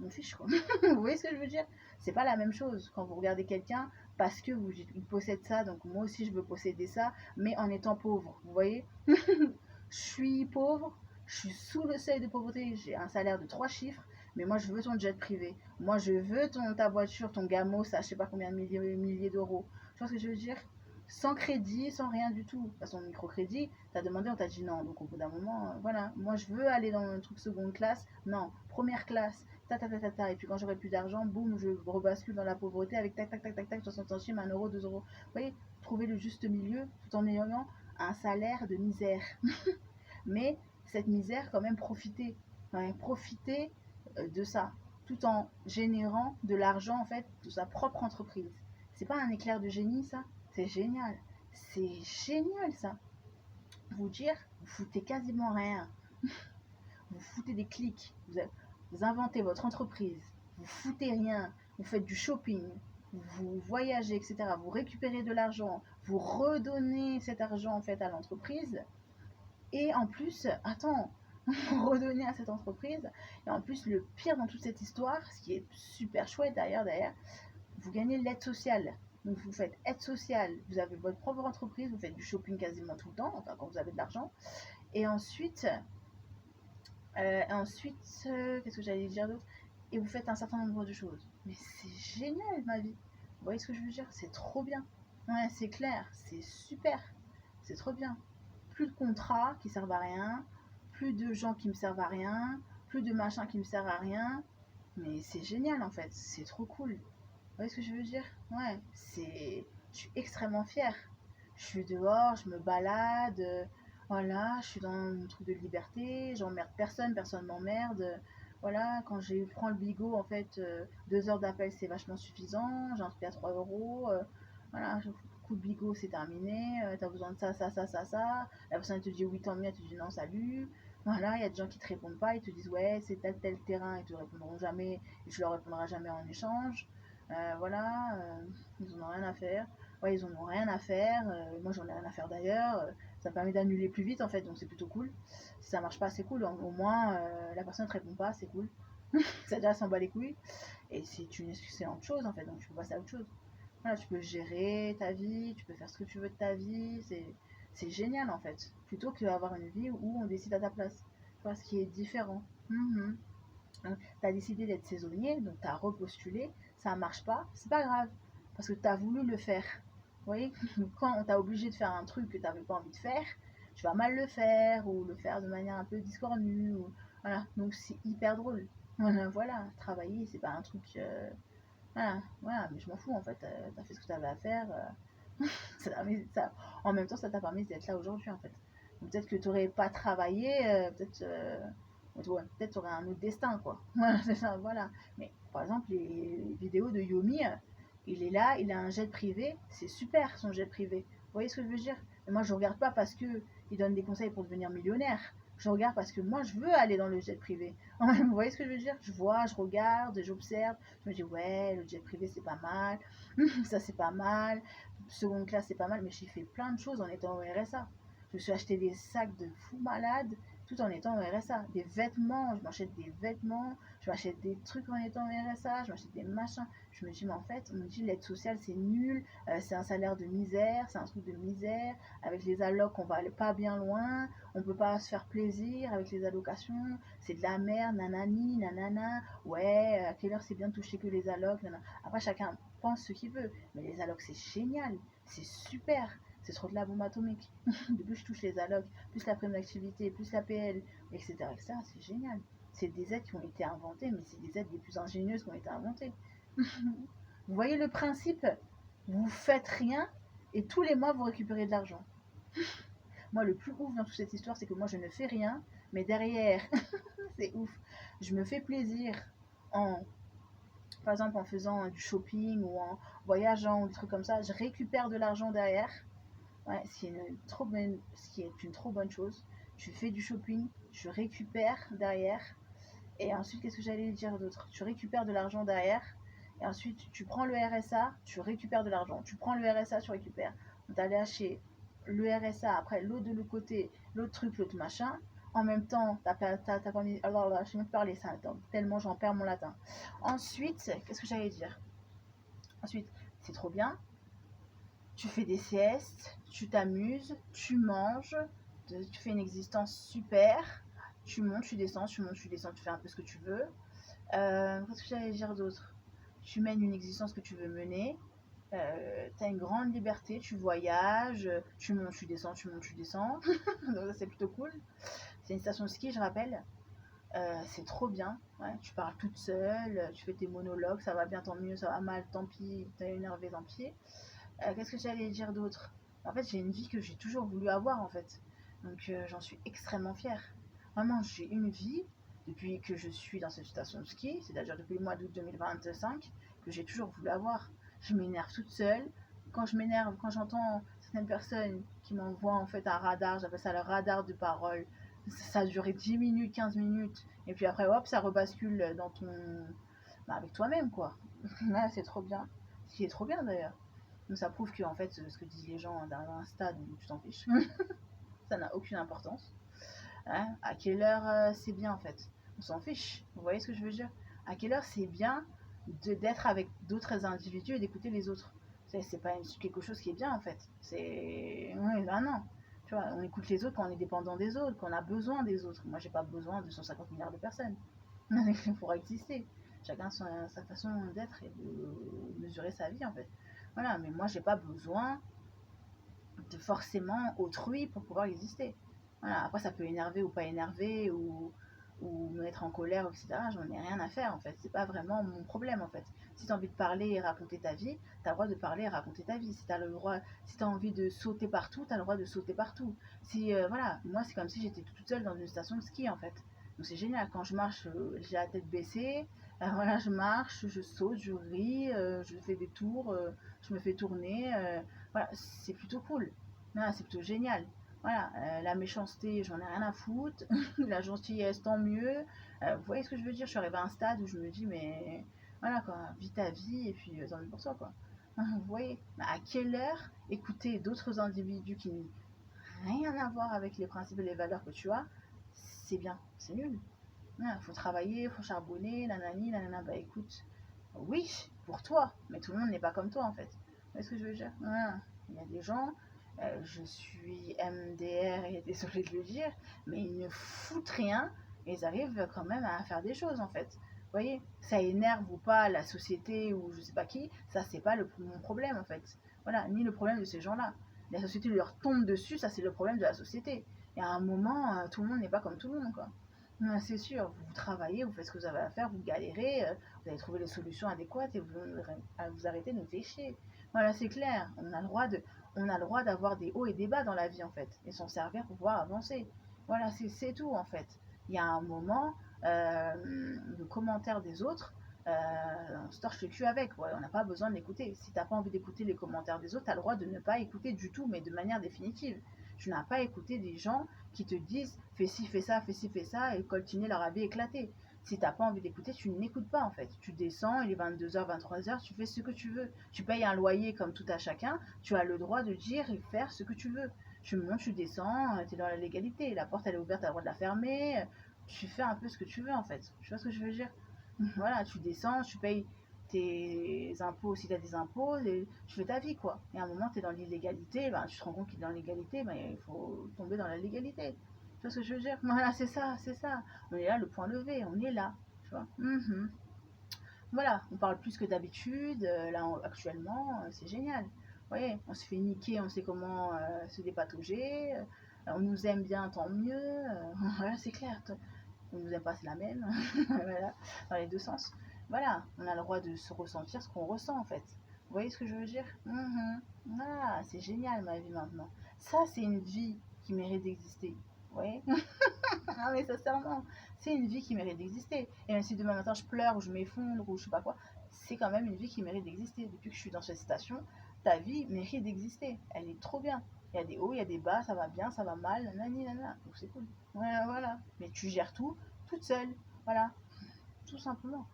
on fiche quoi. Vous voyez ce que je veux dire? C'est pas la même chose quand vous regardez quelqu'un parce que il possède ça, donc moi aussi je veux posséder ça, mais en étant pauvre. Vous voyez? Je suis pauvre, je suis sous le seuil de pauvreté, j'ai un salaire de 3 chiffres, mais moi je veux ton jet privé. Moi je veux ta voiture, ton gamo, ça je sais pas combien de milliers d'euros. Tu vois ce que je veux dire? Sans crédit, sans rien du tout. De toute façon, microcrédit, t'as demandé, on t'a dit non. Donc au bout d'un moment, voilà. Moi je veux aller dans un truc seconde classe. Non, première classe. Ta, ta, ta, ta, ta. Et puis quand j'aurai plus d'argent, boum, je rebascule dans la pauvreté avec tac, tac, tac, tac, tac, 60 centimes, 1 euro, 2 euros. Vous voyez, trouver le juste milieu tout en ayant un salaire de misère. Mais cette misère, quand même, profiter de ça, tout en générant de l'argent, en fait, de sa propre entreprise. C'est pas un éclair de génie, ça? C'est génial. C'est génial, ça. Vous dire, vous foutez quasiment rien. Vous foutez des clics. Vous inventez votre entreprise. Vous foutez rien. Vous faites du shopping. Vous voyagez, etc. Vous récupérez de l'argent. Vous redonnez cet argent, en fait, à l'entreprise. Et en plus, attends, redonner à cette entreprise. Et en plus, le pire dans toute cette histoire, ce qui est super chouette d'ailleurs, vous gagnez l'aide sociale. Donc vous faites aide sociale, vous avez votre propre entreprise, vous faites du shopping quasiment tout le temps, enfin quand vous avez de l'argent. Et ensuite, qu'est-ce que j'allais dire d'autre? Et vous faites un certain nombre de choses. Mais c'est génial ma vie. Vous voyez ce que je veux dire? C'est trop bien. Ouais, c'est clair, c'est super. C'est trop bien. Plus de contrats qui servent à rien, plus de gens qui me servent à rien, plus de machins qui me servent à rien. Mais c'est génial en fait, c'est trop cool. Vous voyez ce que je veux dire? Ouais, je suis extrêmement fière. Je suis dehors, je me balade, voilà, je suis dans un truc de liberté, j'emmerde personne, personne m'emmerde. Voilà, quand je prends le bigot, en fait, 2 heures d'appel, c'est vachement suffisant. J'ai un truc à 3 euros. Voilà, coup de bigot, c'est terminé. T'as besoin de ça, ça, ça, ça, ça. La personne te dit oui, tant mieux, elle te dit non, salut. Voilà, il y a des gens qui te répondent pas, ils te disent ouais, c'est tel, tel terrain, ils te répondront jamais, et tu leur répondras jamais en échange. Voilà, ils en ont rien à faire. Ouais, ils en ont rien à faire. Moi, j'en ai rien à faire d'ailleurs. Ça permet d'annuler plus vite en fait, donc c'est plutôt cool. Si ça marche pas, c'est cool. Au moins, la personne ne te répond pas, c'est cool. Ça déjà s'en bat les couilles. Et c'est une excellente chose en fait, donc tu peux passer à autre chose. Voilà, tu peux gérer ta vie, tu peux faire ce que tu veux de ta vie. C'est génial en fait. Plutôt qu'avoir une vie où on décide à ta place. Tu vois, ce qui est différent. Mhm. Tu as décidé d'être saisonnier, donc tu as repostulé, ça ne marche pas, c'est pas grave, parce que tu as voulu le faire. Vous voyez, quand on t'a obligé de faire un truc que tu n'avais pas envie de faire, tu vas mal le faire, ou le faire de manière un peu discornue, ou... voilà, donc c'est hyper drôle. Voilà, travailler, c'est pas un truc... Voilà, voilà, mais je m'en fous en fait, t'as fait ce que t'avais à faire, en même temps ça t'a permis d'être là aujourd'hui en fait. Donc, peut-être que t'aurais pas travaillé, ouais, peut-être t'aurais un autre destin quoi. Voilà, c'est ça, voilà. Mais par exemple les vidéos de Yomi, il est là, il a un jet privé, c'est super son jet privé. Vous voyez ce que je veux dire? Mais moi je regarde pas parce que il donne des conseils pour devenir millionnaire. Je regarde parce que moi je veux aller dans le jet privé. Vous voyez ce que je veux dire? Je vois, je regarde, j'observe, je me dis ouais, le jet privé c'est pas mal, ça c'est pas mal, seconde classe c'est pas mal, mais j'ai fait plein de choses en étant au RSA. Je me suis acheté des sacs de fous malades tout en étant au RSA. Des vêtements, je m'achète des vêtements, je m'achète des trucs en étant au RSA, je m'achète des machins. Je me dis, mais en fait, on me dit l'aide sociale c'est nul, c'est un salaire de misère, c'est un truc de misère. Avec les allocs, on va aller pas bien loin, on peut pas se faire plaisir avec les allocations, c'est de la merde, nanani, nanana. Ouais, à quelle heure c'est bien de toucher que les allocs, nanana. Après, chacun pense ce qu'il veut, mais les allocs c'est génial, c'est super. C'est trop de la bombe atomique. Depuis que je touche les allocs, plus la prime d'activité, plus la PL, etc., etc., c'est génial. C'est des aides qui ont été inventées, mais c'est des aides les plus ingénieuses qui ont été inventées. Vous voyez le principe? Vous faites rien et tous les mois vous récupérez de l'argent. Moi, le plus ouf dans toute cette histoire, c'est que moi je ne fais rien, mais derrière, c'est ouf. Je me fais plaisir en, par exemple, en faisant du shopping ou en voyageant ou des trucs comme ça. Je récupère de l'argent derrière. Ouais, ce qui est une trop bonne chose. Tu fais du shopping, tu récupères derrière. Et ensuite, qu'est-ce que j'allais dire d'autre? Tu récupères de l'argent derrière. Et ensuite, tu prends le RSA, tu récupères de l'argent. Tu prends le RSA, tu récupères. On t'a lâché le RSA, après l'autre de l'autre côté, l'autre truc, l'autre machin. En même temps, t'as pas mis. Alors là, je sais même pas parler ça, attends, tellement j'en perds mon latin. Ensuite, qu'est-ce que j'allais dire? Ensuite, c'est trop bien. Tu fais des siestes, tu t'amuses, tu manges, tu fais une existence super. Tu montes, tu descends, tu montes, tu descends, tu fais un peu ce que tu veux. Qu'est-ce que j'allais dire d'autre? Tu mènes une existence que tu veux mener. Tu as une grande liberté, tu voyages, tu montes, tu descends, tu montes, tu descends. Donc ça c'est plutôt cool. C'est une station de ski, je rappelle. C'est trop bien. Ouais, tu parles toute seule, tu fais tes monologues, ça va bien, tant mieux, ça va mal, tant pis, t'es énervé, tant pis. Qu'est-ce que j'allais dire d'autre? En fait, j'ai une vie que j'ai toujours voulu avoir en fait. Donc j'en suis extrêmement fière. Vraiment, j'ai une vie depuis que je suis dans cette station de ski, c'est-à-dire depuis le mois d'août 2025, que j'ai toujours voulu avoir. Je m'énerve toute seule. Quand je m'énerve, quand j'entends certaines personnes qui m'envoient en fait un radar, j'appelle ça le radar de parole, ça a duré 10 minutes, 15 minutes, et puis après hop, ça rebascule dans ton... Bah, avec toi-même quoi. Là, c'est trop bien. Ce qui est trop bien d'ailleurs. Donc ça prouve que en fait ce que disent les gens dans un stade où tu t'en fiches, ça n'a aucune importance. Hein, à quelle heure c'est bien en fait? On s'en fiche. Vous voyez ce que je veux dire? À quelle heure c'est bien d'être avec d'autres individus et d'écouter les autres? C'est pas quelque chose qui est bien en fait. C'est. Ouais, bah non. Tu vois, on écoute les autres quand on est dépendant des autres, quand on a besoin des autres. Moi j'ai pas besoin de 150 milliards de personnes pour exister. Chacun sa façon d'être et de mesurer sa vie en fait. Voilà, mais moi j'ai pas besoin de forcément autrui pour pouvoir exister. Voilà, après ça peut énerver ou pas énerver ou me mettre en colère, etc. J'en ai rien à faire en fait. C'est pas vraiment mon problème en fait. Si tu as envie de parler et raconter ta vie, tu as le droit de parler et raconter ta vie. Si tu as le droit, si tu as envie de sauter partout, tu as le droit de sauter partout. Si voilà, moi c'est comme si j'étais toute seule dans une station de ski en fait. Donc c'est génial. Quand je marche, j'ai la tête baissée. Voilà, je marche, je saute, je ris, je fais des tours, je me fais tourner. Voilà, c'est plutôt cool. Voilà, c'est plutôt génial. Voilà, la méchanceté, j'en ai rien à foutre. La gentillesse, tant mieux. Vous voyez ce que je veux dire? Je suis arrivée à un stade où je me dis, mais voilà quoi, vis ta vie et puis tant mieux pour toi quoi. Vous voyez? Mais à quelle heure écouter d'autres individus qui n'ont rien à voir avec les principes et les valeurs que tu as, c'est bien, c'est nul. Il faut travailler, faut charbonner, nanani, nanana. Bah écoute, oui, pour toi, mais tout le monde n'est pas comme toi en fait. Vous voyez ce que je veux dire? Voilà. Il y a des gens, je suis MDR et désolée de le dire, mais ils ne foutent rien et ils arrivent quand même à faire des choses en fait. Vous voyez, ça énerve ou pas la société ou je sais pas qui, ça c'est pas mon problème en fait. Voilà, ni le problème de ces gens-là. La société leur tombe dessus, ça c'est le problème de la société. Et à un moment, tout le monde n'est pas comme tout le monde quoi. C'est sûr, vous travaillez, vous faites ce que vous avez à faire, vous galérez, vous allez trouver les solutions adéquates et vous arrêtez de nous faire chier. Voilà, c'est clair. On a le droit d'avoir des hauts et des bas dans la vie en fait, et s'en servir pour pouvoir avancer. Voilà, c'est tout en fait. Il y a un moment, le commentaire des autres, on se torche le cul avec. Ouais, on n'a pas besoin de l'écouter. Si t'as pas envie d'écouter les commentaires des autres, tu as le droit de ne pas écouter du tout, mais de manière définitive. Tu n'as pas écouté des gens qui te disent fais ci, fais ça, fais ci, fais ça, et continuer leur avis éclaté. Si t'as pas envie d'écouter, tu n'écoutes pas en fait. Tu descends, il est 22h, 23h, tu fais ce que tu veux. Tu payes un loyer comme tout à chacun, tu as le droit de dire et faire ce que tu veux. Tu montes, tu descends, tu es dans la légalité. La porte elle est ouverte, tu as le droit de la fermer. Tu fais un peu ce que tu veux en fait. Tu vois ce que je veux dire? Voilà, tu descends, tu payes tes impôts si tu as des impôts, et tu fais ta vie quoi. Et à un moment, tu es dans l'illégalité, ben, tu te rends compte qu'il est dans l'illégalité, ben, il faut tomber dans la légalité. Tu vois ce que je veux dire? Voilà, c'est ça, c'est ça. On est là, le point levé, on est là. Tu vois. Voilà, on parle plus que d'habitude, là actuellement, c'est génial. Vous voyez, on se fait niquer, on sait comment se dépatauger, on nous aime bien, tant mieux, voilà, c'est clair. On nous aime pas, c'est la même, voilà, dans les deux sens. Voilà, on a le droit de se ressentir ce qu'on ressent en fait. Vous voyez ce que je veux dire? Ah, c'est génial ma vie maintenant. Ça, c'est une vie qui mérite d'exister. Vous voyez? Ah mais sincèrement, c'est une vie qui mérite d'exister. Et même si demain matin je pleure ou je m'effondre ou je sais pas quoi, c'est quand même une vie qui mérite d'exister. Depuis que je suis dans cette station, ta vie mérite d'exister. Elle est trop bien. Il y a des hauts, il y a des bas, ça va bien, ça va mal, nanani, nanana. Donc c'est cool. Ouais, voilà. Mais tu gères tout toute seule. Voilà. Tout simplement.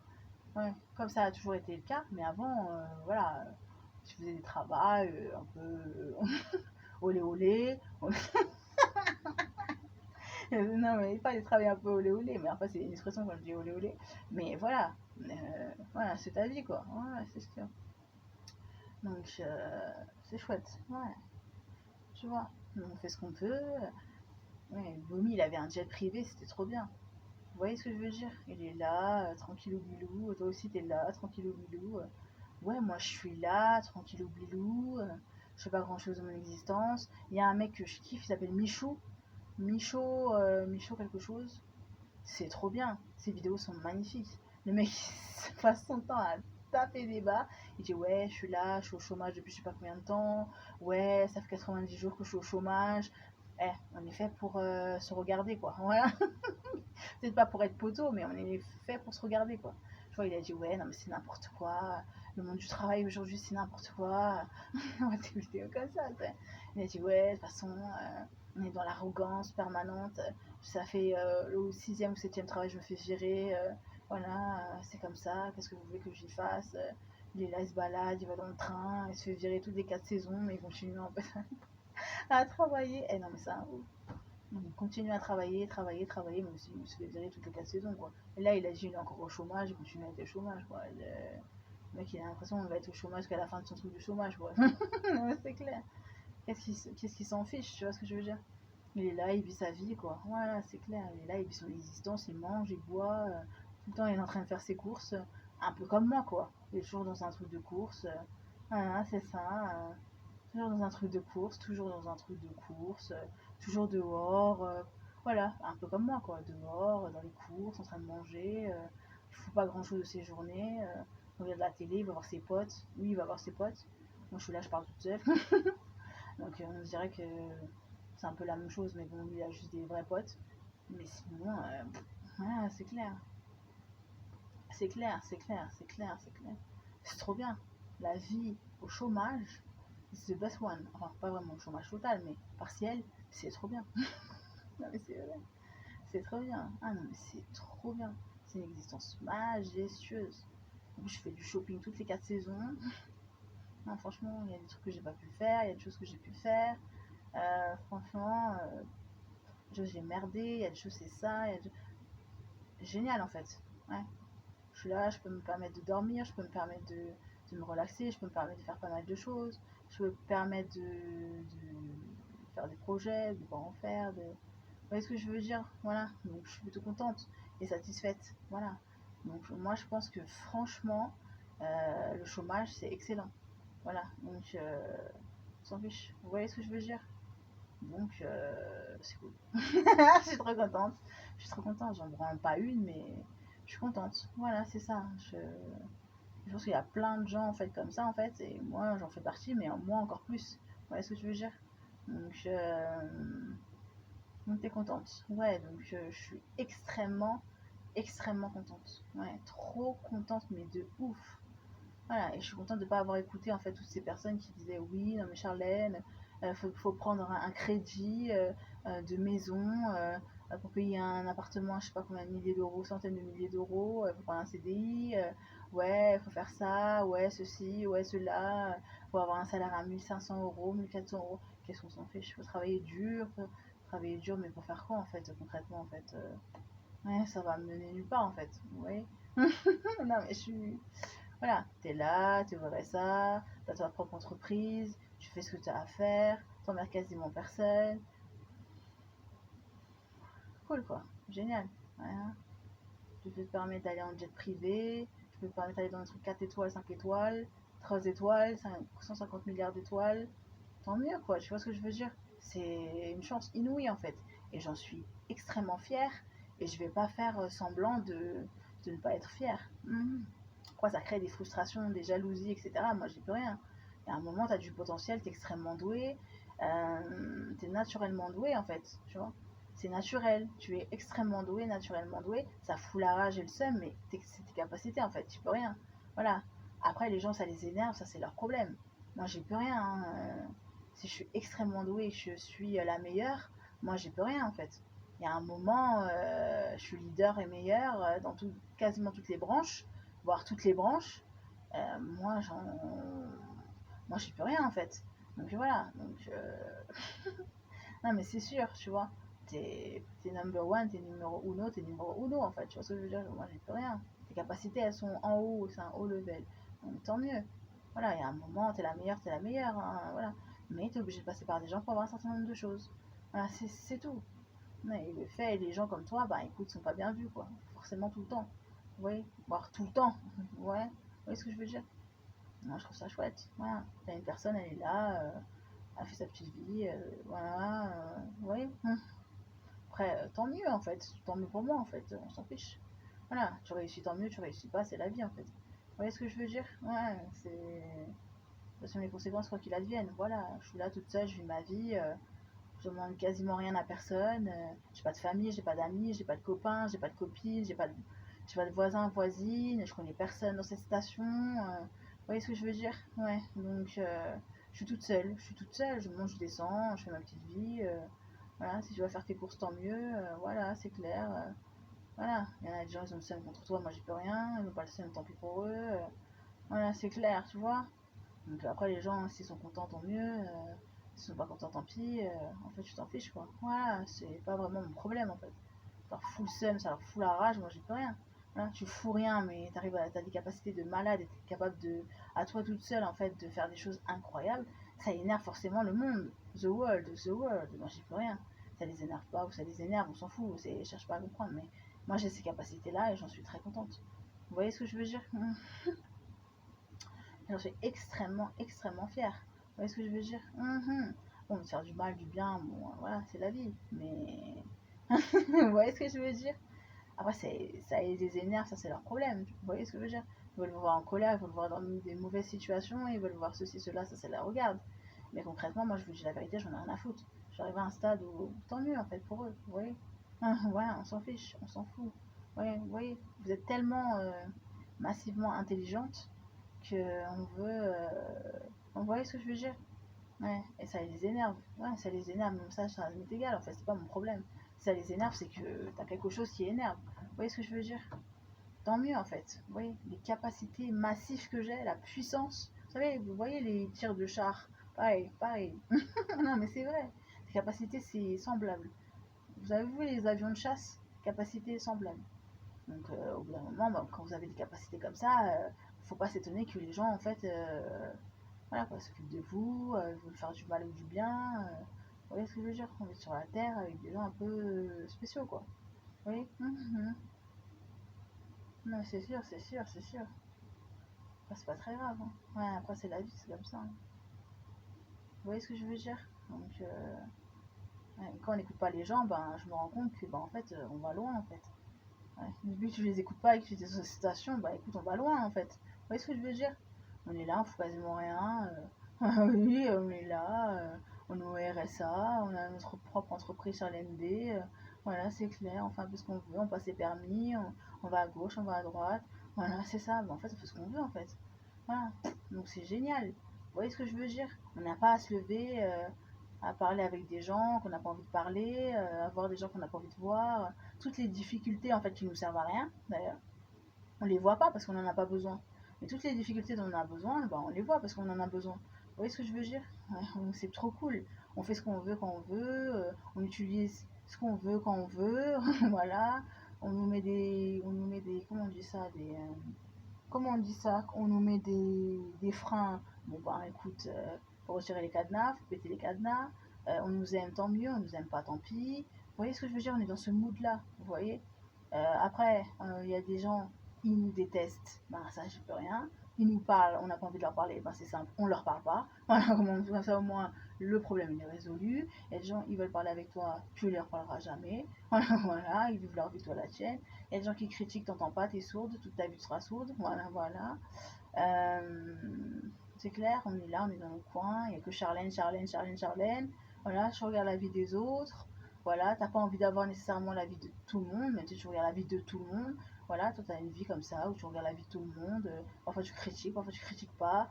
Ouais. Comme ça a toujours été le cas. Mais avant, voilà. Je faisais des travaux un peu olé olé. Non, mais pas les travailler un peu olé olé, mais enfin, c'est une expression quand je dis olé olé. Mais voilà, voilà, c'est ta vie quoi. Ouais, c'est sûr. Donc, c'est chouette. Ouais, tu vois. On fait ce qu'on peut. Ouais, Bomi, il avait un jet privé, c'était trop bien. Vous voyez ce que je veux dire? Il est là, tranquillou bilou. Toi aussi, t'es là, tranquillou bilou. Ouais, moi, je suis là, tranquillou bilou. Je fais pas grand chose de mon existence. Il y a un mec que je kiffe, il s'appelle Michou. Michaud, Michaud quelque chose. C'est trop bien. Ces vidéos sont magnifiques. Le mec il passe son temps à taper des bas. Il dit ouais, je suis là, je suis au chômage depuis je sais pas combien de temps. Ouais, ça fait 90 jours que je suis au chômage. Eh, on est fait pour se regarder quoi. Voilà. Peut-être pas pour être poteau, mais on est fait pour se regarder quoi. Tu vois, il a dit ouais, non mais c'est n'importe quoi. Le monde du travail aujourd'hui c'est n'importe quoi. Des vidéos comme ça. T'sais. Il a dit ouais, de toute façon, on est dans l'arrogance permanente. Ça fait le sixième ou septième travail, je me fais virer. Voilà, c'est comme ça. Qu'est-ce que vous voulez que j'y fasse? Il est là, il se balade, il va dans le train, il se fait virer toutes les 4 saisons, mais il continue en fait à travailler. Eh non, mais ça, il continue à travailler, travailler, travailler, mais aussi il se fait virer toutes les 4 saisons quoi. Et là, il a dit il est encore au chômage, il continue à être au chômage quoi. Le mec, il a l'impression qu'on va être au chômage jusqu'à la fin de son truc du chômage quoi. C'est clair. Qu'est-ce qu'il s'en fiche, tu vois ce que je veux dire? Il est là, il vit sa vie, quoi. Voilà, c'est clair. Il est là, il vit son existence, il mange, il boit. Tout le temps, il est en train de faire ses courses. Un peu comme moi, quoi. Il est toujours dans un truc de course. Voilà, c'est ça. Toujours dans un truc de course, toujours dans un truc de course. Toujours dehors. Voilà, un peu comme moi, quoi. Dehors, dans les courses, en train de manger. Il ne fout pas grand-chose de ses journées. Il regarde la télé, il va voir ses potes. Oui, il va voir ses potes. Moi, je suis là, je parle toute seule. Donc on dirait que c'est un peu la même chose, mais bon, lui, il a juste des vrais potes. Mais sinon, voilà, c'est clair. C'est clair, c'est clair, c'est clair, c'est clair. C'est trop bien. La vie au chômage, c'est the best one. Enfin, pas vraiment au chômage total, mais partiel, c'est trop bien. Non, mais c'est vrai. C'est trop bien. Ah non, mais c'est trop bien. C'est une existence majestueuse. En plus, je fais du shopping toutes les 4 saisons. Non, franchement, il y a des trucs que j'ai pas pu faire, il y a des choses que j'ai pu faire. Franchement, j'ai merdé, il y a des choses, c'est ça. Génial en fait. Ouais. Je suis là, je peux me permettre de dormir, je peux me permettre de de me relaxer, je peux me permettre de faire pas mal de choses, je peux me permettre de faire des projets, de pas en faire, de... Vous voyez ce que je veux dire? Voilà, donc je suis plutôt contente et satisfaite, voilà. Donc moi je pense que franchement, le chômage c'est excellent, voilà, donc on s'en fiche, vous voyez ce que je veux dire? Donc c'est cool. Je suis trop contente, je suis trop contente, j'en prends pas une mais je suis contente, voilà c'est ça. Je pense qu'il y a plein de gens en fait comme ça en fait et moi j'en fais partie mais moi encore plus, vous voyez ce que je veux dire? Donc donc t'es contente. Ouais, donc je suis extrêmement contente. Ouais, trop contente, mais de ouf. Voilà, et je suis contente de ne pas avoir écouté en fait toutes ces personnes qui disaient oui, non mais Charlène, faut prendre un crédit de maison pour payer un appartement, je sais pas combien de milliers d'euros, centaines de milliers d'euros, faut prendre un CDI, ouais, faut faire ça, ouais, ceci, ouais, cela, faut avoir un salaire à 1500 euros, 1400 euros. Qu'est-ce qu'on s'en fait? Je peux travailler dur, mais pour faire quoi en fait, concrètement en fait ouais, ça va me mener nulle part en fait, vous voyez? Non mais je suis voilà, t'es là, tu vois ça, t'as ta propre entreprise, tu fais ce que tu as à faire, t'emmerdes quasiment personne. Cool quoi, génial. Voilà. Tu peux te permettre d'aller en jet privé, tu peux te permettre d'aller dans un truc 4 étoiles, 5 étoiles, 3 étoiles, 150 milliards d'étoiles. Tant mieux quoi, tu vois ce que je veux dire? C'est une chance inouïe en fait. Et j'en suis extrêmement fière et je vais pas faire semblant de ne pas être fière. Pourquoi ça crée des frustrations, des jalousies, etc. Moi, j'y peux rien. Il y a un moment, tu as du potentiel, tu es extrêmement doué, tu es naturellement doué en fait, tu vois. C'est naturel, tu es extrêmement doué, naturellement doué, ça fout la rage et le seum, mais c'est tes capacités en fait, tu peux rien. Voilà. Après, les gens, ça les énerve, ça c'est leur problème. Moi, j'y peux rien. Hein. Si je suis extrêmement douée, je suis la meilleure, moi, j'y peux rien en fait. Il y a un moment, je suis leader et meilleure dans quasiment toutes les branches, voire toutes les branches. Moi, moi, j'y peux rien en fait. Donc voilà. Donc, non, mais c'est sûr, tu vois. T'es number one, t'es numéro uno, t'es numéro uno en fait. Tu vois ce que je veux dire? Moi, j'y peux rien. Tes capacités, elles sont en haut, c'est un haut level. Donc tant mieux. Voilà, il y a un moment, t'es la meilleure, hein, voilà. Mais t'es obligé de passer par des gens pour avoir un certain nombre de choses. Voilà, c'est tout. Mais le fait, les gens comme toi, bah écoute, sont pas bien vus, quoi. Forcément tout le temps. Oui, voire tout le temps. Ouais, vous voyez ce que je veux dire? Moi, je trouve ça chouette. Voilà, t'as une personne, elle est là, elle fait sa petite vie, voilà, vous voyez? Après, tant mieux en fait, tant mieux pour moi en fait, on s'en fiche. Voilà, tu réussis tant mieux, tu réussis pas, c'est la vie en fait. Vous voyez ce que je veux dire? Ouais, c'est. Ce sont les conséquences quoi qu'il advienne. Voilà, je suis là toute seule, je vis ma vie, je demande quasiment rien à personne. J'ai pas de famille, j'ai pas d'amis, j'ai pas de copains, j'ai pas de copines, j'ai pas de voisins, voisines, je connais personne dans cette station. Vous voyez ce que je veux dire? Ouais, donc je suis toute seule, je monte, je descends, je fais ma petite vie. Voilà, si tu vas faire tes courses, tant mieux. Voilà, c'est clair. Voilà, il y en a des gens, ils ont le seum contre toi, moi j'y peux rien, ils n'ont pas le seum, tant pis pour eux. Voilà, c'est clair, tu vois. Donc après, les gens, s'ils sont contents, tant mieux. S'ils sont pas contents, tant pis. En fait, tu t'en fiches, quoi. Voilà, c'est pas vraiment mon problème, en fait. Ça leur fout le seum, ça leur fout la rage, moi, j'y peux rien. Voilà, tu fous rien, mais t'as des capacités de malade et t'es capable de, à toi toute seule, en fait, de faire des choses incroyables. Ça énerve forcément le monde. The world. Moi, j'y peux rien. Ça les énerve pas ou ça les énerve, on s'en fout. Je cherche pas à comprendre, mais moi, j'ai ces capacités-là et j'en suis très contente. Vous voyez ce que je veux dire? J'en suis extrêmement fière. Vous voyez ce que je veux dire? Bon, me faire du mal, du bien, bon, voilà, c'est la vie. Mais. Vous voyez ce que je veux dire? Après, ça les énerve, ça c'est leur problème. Vous voyez ce que je veux dire? Ils veulent me voir en colère, ils veulent me voir dans des mauvaises situations, ils veulent voir ceci, cela, ça la regarde. Mais concrètement, moi je vous dis la vérité, j'en ai rien à foutre. J'arrive à un stade où tant mieux en fait pour eux, vous voyez? Ouais, on s'en fiche, on s'en fout. Ouais, vous voyez, vous êtes tellement massivement intelligente qu'on veut. Vous voyez ce que je veux dire? Ouais, et ça les énerve. Ouais, ça les énerve, même ça m'est égal, en fait, c'est pas mon problème. Si ça les énerve, c'est que t'as quelque chose qui énerve. Vous voyez ce que je veux dire? Tant mieux, en fait. Vous voyez, les capacités massives que j'ai, la puissance. Vous voyez les tirs de char? Pareil, pareil. Non, mais c'est vrai. Les capacités, c'est semblable. Vous avez vu les avions de chasse? Capacité semblable. Donc, au bout d'un moment, bah, quand vous avez des capacités comme ça, faut pas s'étonner que les gens, en fait, voilà, quoi, s'occupent de vous, veulent faire du mal ou du bien. Vous voyez ce que je veux dire? On est sur la Terre avec des gens un peu spéciaux, quoi. Vous voyez? Mhm. Non, c'est sûr, c'est sûr, c'est sûr. Après, c'est pas très grave, hein. Ouais, après, c'est la vie, c'est comme ça, hein. Vous voyez ce que je veux dire? Donc, ouais, quand on n'écoute pas les gens, ben, je me rends compte que, ben, en fait, on va loin, en fait. Ouais. Vu que tu les écoutes pas et que tu es dans cette situation, bah écoute, on va loin, en fait. Vous voyez ce que je veux dire? On est là, on fout quasiment rien. Oui, on est là, on est au RSA, on a notre propre entreprise sur l'ND. Voilà, c'est clair, on fait un peu ce qu'on veut, on passe les permis, on va à gauche, on va à droite. Voilà, c'est ça. Ben, en fait, on fait ce qu'on veut, en fait. Voilà. Donc c'est génial. Vous voyez ce que je veux dire? On n'a pas à se lever, à parler avec des gens qu'on n'a pas envie de parler, à voir des gens qu'on n'a pas envie de voir. Toutes les difficultés en fait qui nous servent à rien, d'ailleurs, on les voit pas parce qu'on n'en a pas besoin. Mais toutes les difficultés dont on a besoin, ben, on les voit parce qu'on en a besoin. Vous voyez ce que je veux dire? Ouais, c'est trop cool. On fait ce qu'on veut quand on veut, on utilise ce qu'on veut quand on veut, voilà. Comment on dit ça, comment on dit ça? On nous met des freins. Bon, bah écoute, faut retirer les cadenas, faut péter les cadenas. On nous aime, tant mieux. On nous aime pas, tant pis. Vous voyez ce que je veux dire? On est dans ce mood-là, vous voyez? Après, il y a des gens, ils nous détestent. Ben, ça, je peux rien. Ils nous parlent, on n'a pas envie de leur parler. Ben, c'est simple, on leur parle pas. Voilà, comme ça, au moins, le problème il est résolu. Il y a des gens, ils veulent parler avec toi, tu leur parleras jamais. Voilà, voilà, ils vivent leur vie, toi la tienne. Il y a des gens qui critiquent, t'entends pas, t'es sourde, toute ta vie tu seras sourde. Voilà, voilà. Euh, c'est clair, on est là, on est dans le coin. Il n'y a que Charlène, Charlène, Charlène, Charlène. Voilà, tu regardes la vie des autres. Voilà, t'as pas envie d'avoir nécessairement la vie de tout le monde, mais tu regardes la vie de tout le monde. Voilà, toi, tu as une vie comme ça où tu regardes la vie de tout le monde. Parfois, tu critiques, parfois, tu critiques pas.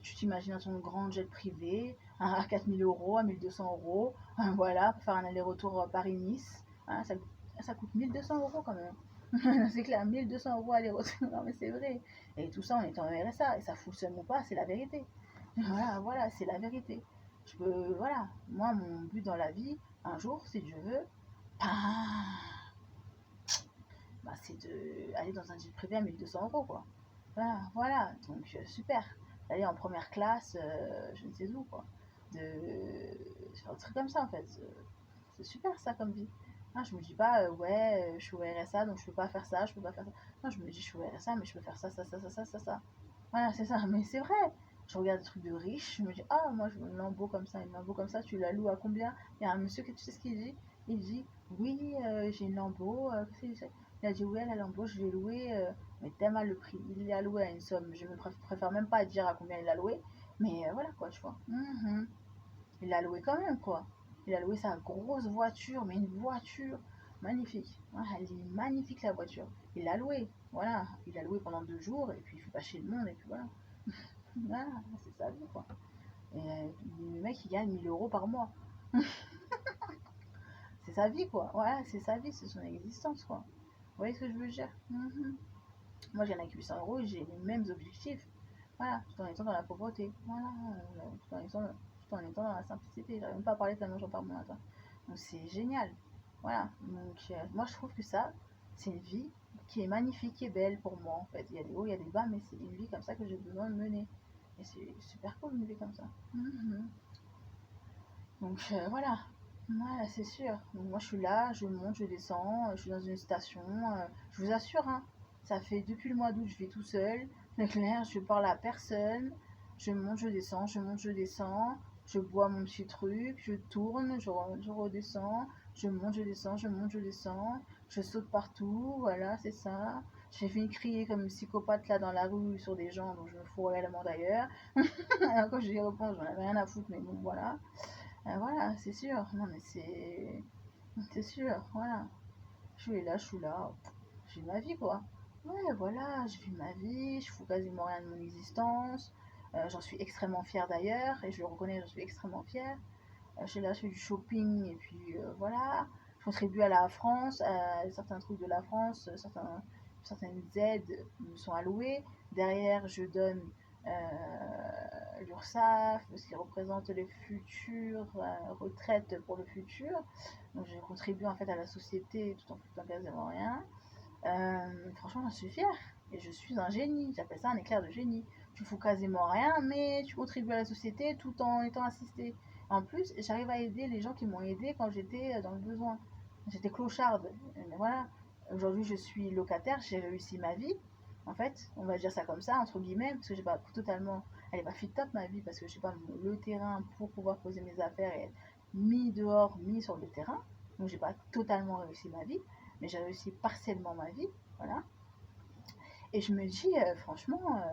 Tu t'imagines dans ton grand jet privé hein, à 4 000 euros, à 1 200 euros. Voilà, pour faire un aller-retour Paris-Nice. Hein, ça coûte 1 200 euros quand même. C'est clair, 1 200 euros aller-retour. Non, mais c'est vrai. Et tout ça en étant en RSA. Et ça fout le seum ou pas, c'est la vérité. Voilà, voilà, c'est la vérité. Je peux, voilà. Moi, mon but dans la vie, un jour, si Dieu veut, bah, bah, c'est d'aller dans un jet privé à 1 200 euros, quoi. Voilà, voilà. Donc, super. D'aller en première classe, je ne sais où, quoi. De faire un truc comme ça, en fait. C'est super, ça, comme vie. Ah, je me dis pas, ouais, je suis au RSA, donc je peux pas faire ça, je peux pas faire ça. Non, je me dis, je suis au RSA, mais je peux faire ça, ça, ça, ça, ça, ça, ça. Voilà, c'est ça. Mais c'est vrai. Je regarde des trucs de riches, je me dis, ah, moi, je veux une Lambo comme ça, une Lambo comme ça, tu la loues à combien? Il y a un monsieur, tu sais ce qu'il dit? Il dit, oui, j'ai une Lambo, qu'est-ce qu'il dit? Il a dit, ouais, la Lambo, je l'ai louée, mais tellement le prix. Il l'a loué à une somme, je me préfère même pas dire à combien il l'a loué, mais voilà, quoi, tu vois. Il l'a loué quand même, quoi. Il a loué sa grosse voiture, mais une voiture magnifique. Ouais, elle est magnifique, la voiture. Il l'a loué, voilà. Il l'a loué pendant 2 jours, et puis il fait pas chier le monde, et puis voilà. Voilà, c'est sa vie, quoi. Et le mec, il gagne 1 000 euros par mois. C'est sa vie, quoi. Voilà, c'est sa vie, c'est son existence, quoi. Vous voyez ce que je veux dire? Moi, j'ai un 800 euros et j'ai les mêmes objectifs. Voilà, tout en étant dans la pauvreté. Voilà, tout en étant dans la simplicité. J'arrive même pas à parler tellement j'en parle mon matin. Donc, c'est génial. Voilà. Donc, moi, je trouve que ça, c'est une vie qui est magnifique, qui est belle pour moi, en fait. Il y a des hauts, il y a des bas, mais c'est une vie comme ça que j'ai besoin de mener. Et c'est super cool une vie comme ça. Donc voilà, voilà, c'est sûr. Donc, moi je suis là, je monte, je descends, je suis dans une station. Je vous assure, hein, ça fait depuis le mois d'août, je vis tout seul. C'est clair, je parle à personne. Je monte, je descends, je monte, je descends. Je bois mon petit truc, je tourne, je redescends. Je monte, je descends, je monte, je descends. Je saute partout, voilà, c'est ça. J'ai fini de crier comme une psychopathe là dans la rue sur des gens dont je me fous réellement d'ailleurs. Alors quand j'y repense, j'en avais rien à foutre, mais bon, voilà. Voilà, c'est sûr. Non, mais c'est sûr. Voilà. Je suis là. J'ai ma vie, quoi. Ouais, voilà, je vis ma vie. Je fous quasiment rien de mon existence. J'en suis extrêmement fière d'ailleurs. Et je le reconnais, j'en suis extrêmement fière. Je suis là, je fais du shopping. Et puis voilà. Je contribue à la France, à certains trucs de la France. Certaines aides me sont allouées. Derrière, je donne l'URSSAF, ce qui représente les futures retraites pour le futur. Donc j'ai contribué en fait à la société tout en faisant quasiment rien. Franchement, j'en suis fière. et je suis un génie. J'appelle ça un éclair de génie. Tu fous quasiment rien, mais tu contribues à la société tout en étant assisté. En plus, j'arrive à aider les gens qui m'ont aidé quand j'étais dans le besoin. J'étais clocharde. Mais voilà. Aujourd'hui, je suis locataire, j'ai réussi ma vie. En fait, on va dire ça comme ça, entre guillemets, parce que j'ai pas totalement. Elle est pas fit top ma vie, parce que j'ai pas le terrain pour pouvoir poser mes affaires et être mis dehors, mis sur le terrain. Donc, j'ai pas totalement réussi ma vie, mais j'ai réussi partiellement ma vie. Voilà. Et je me dis, franchement,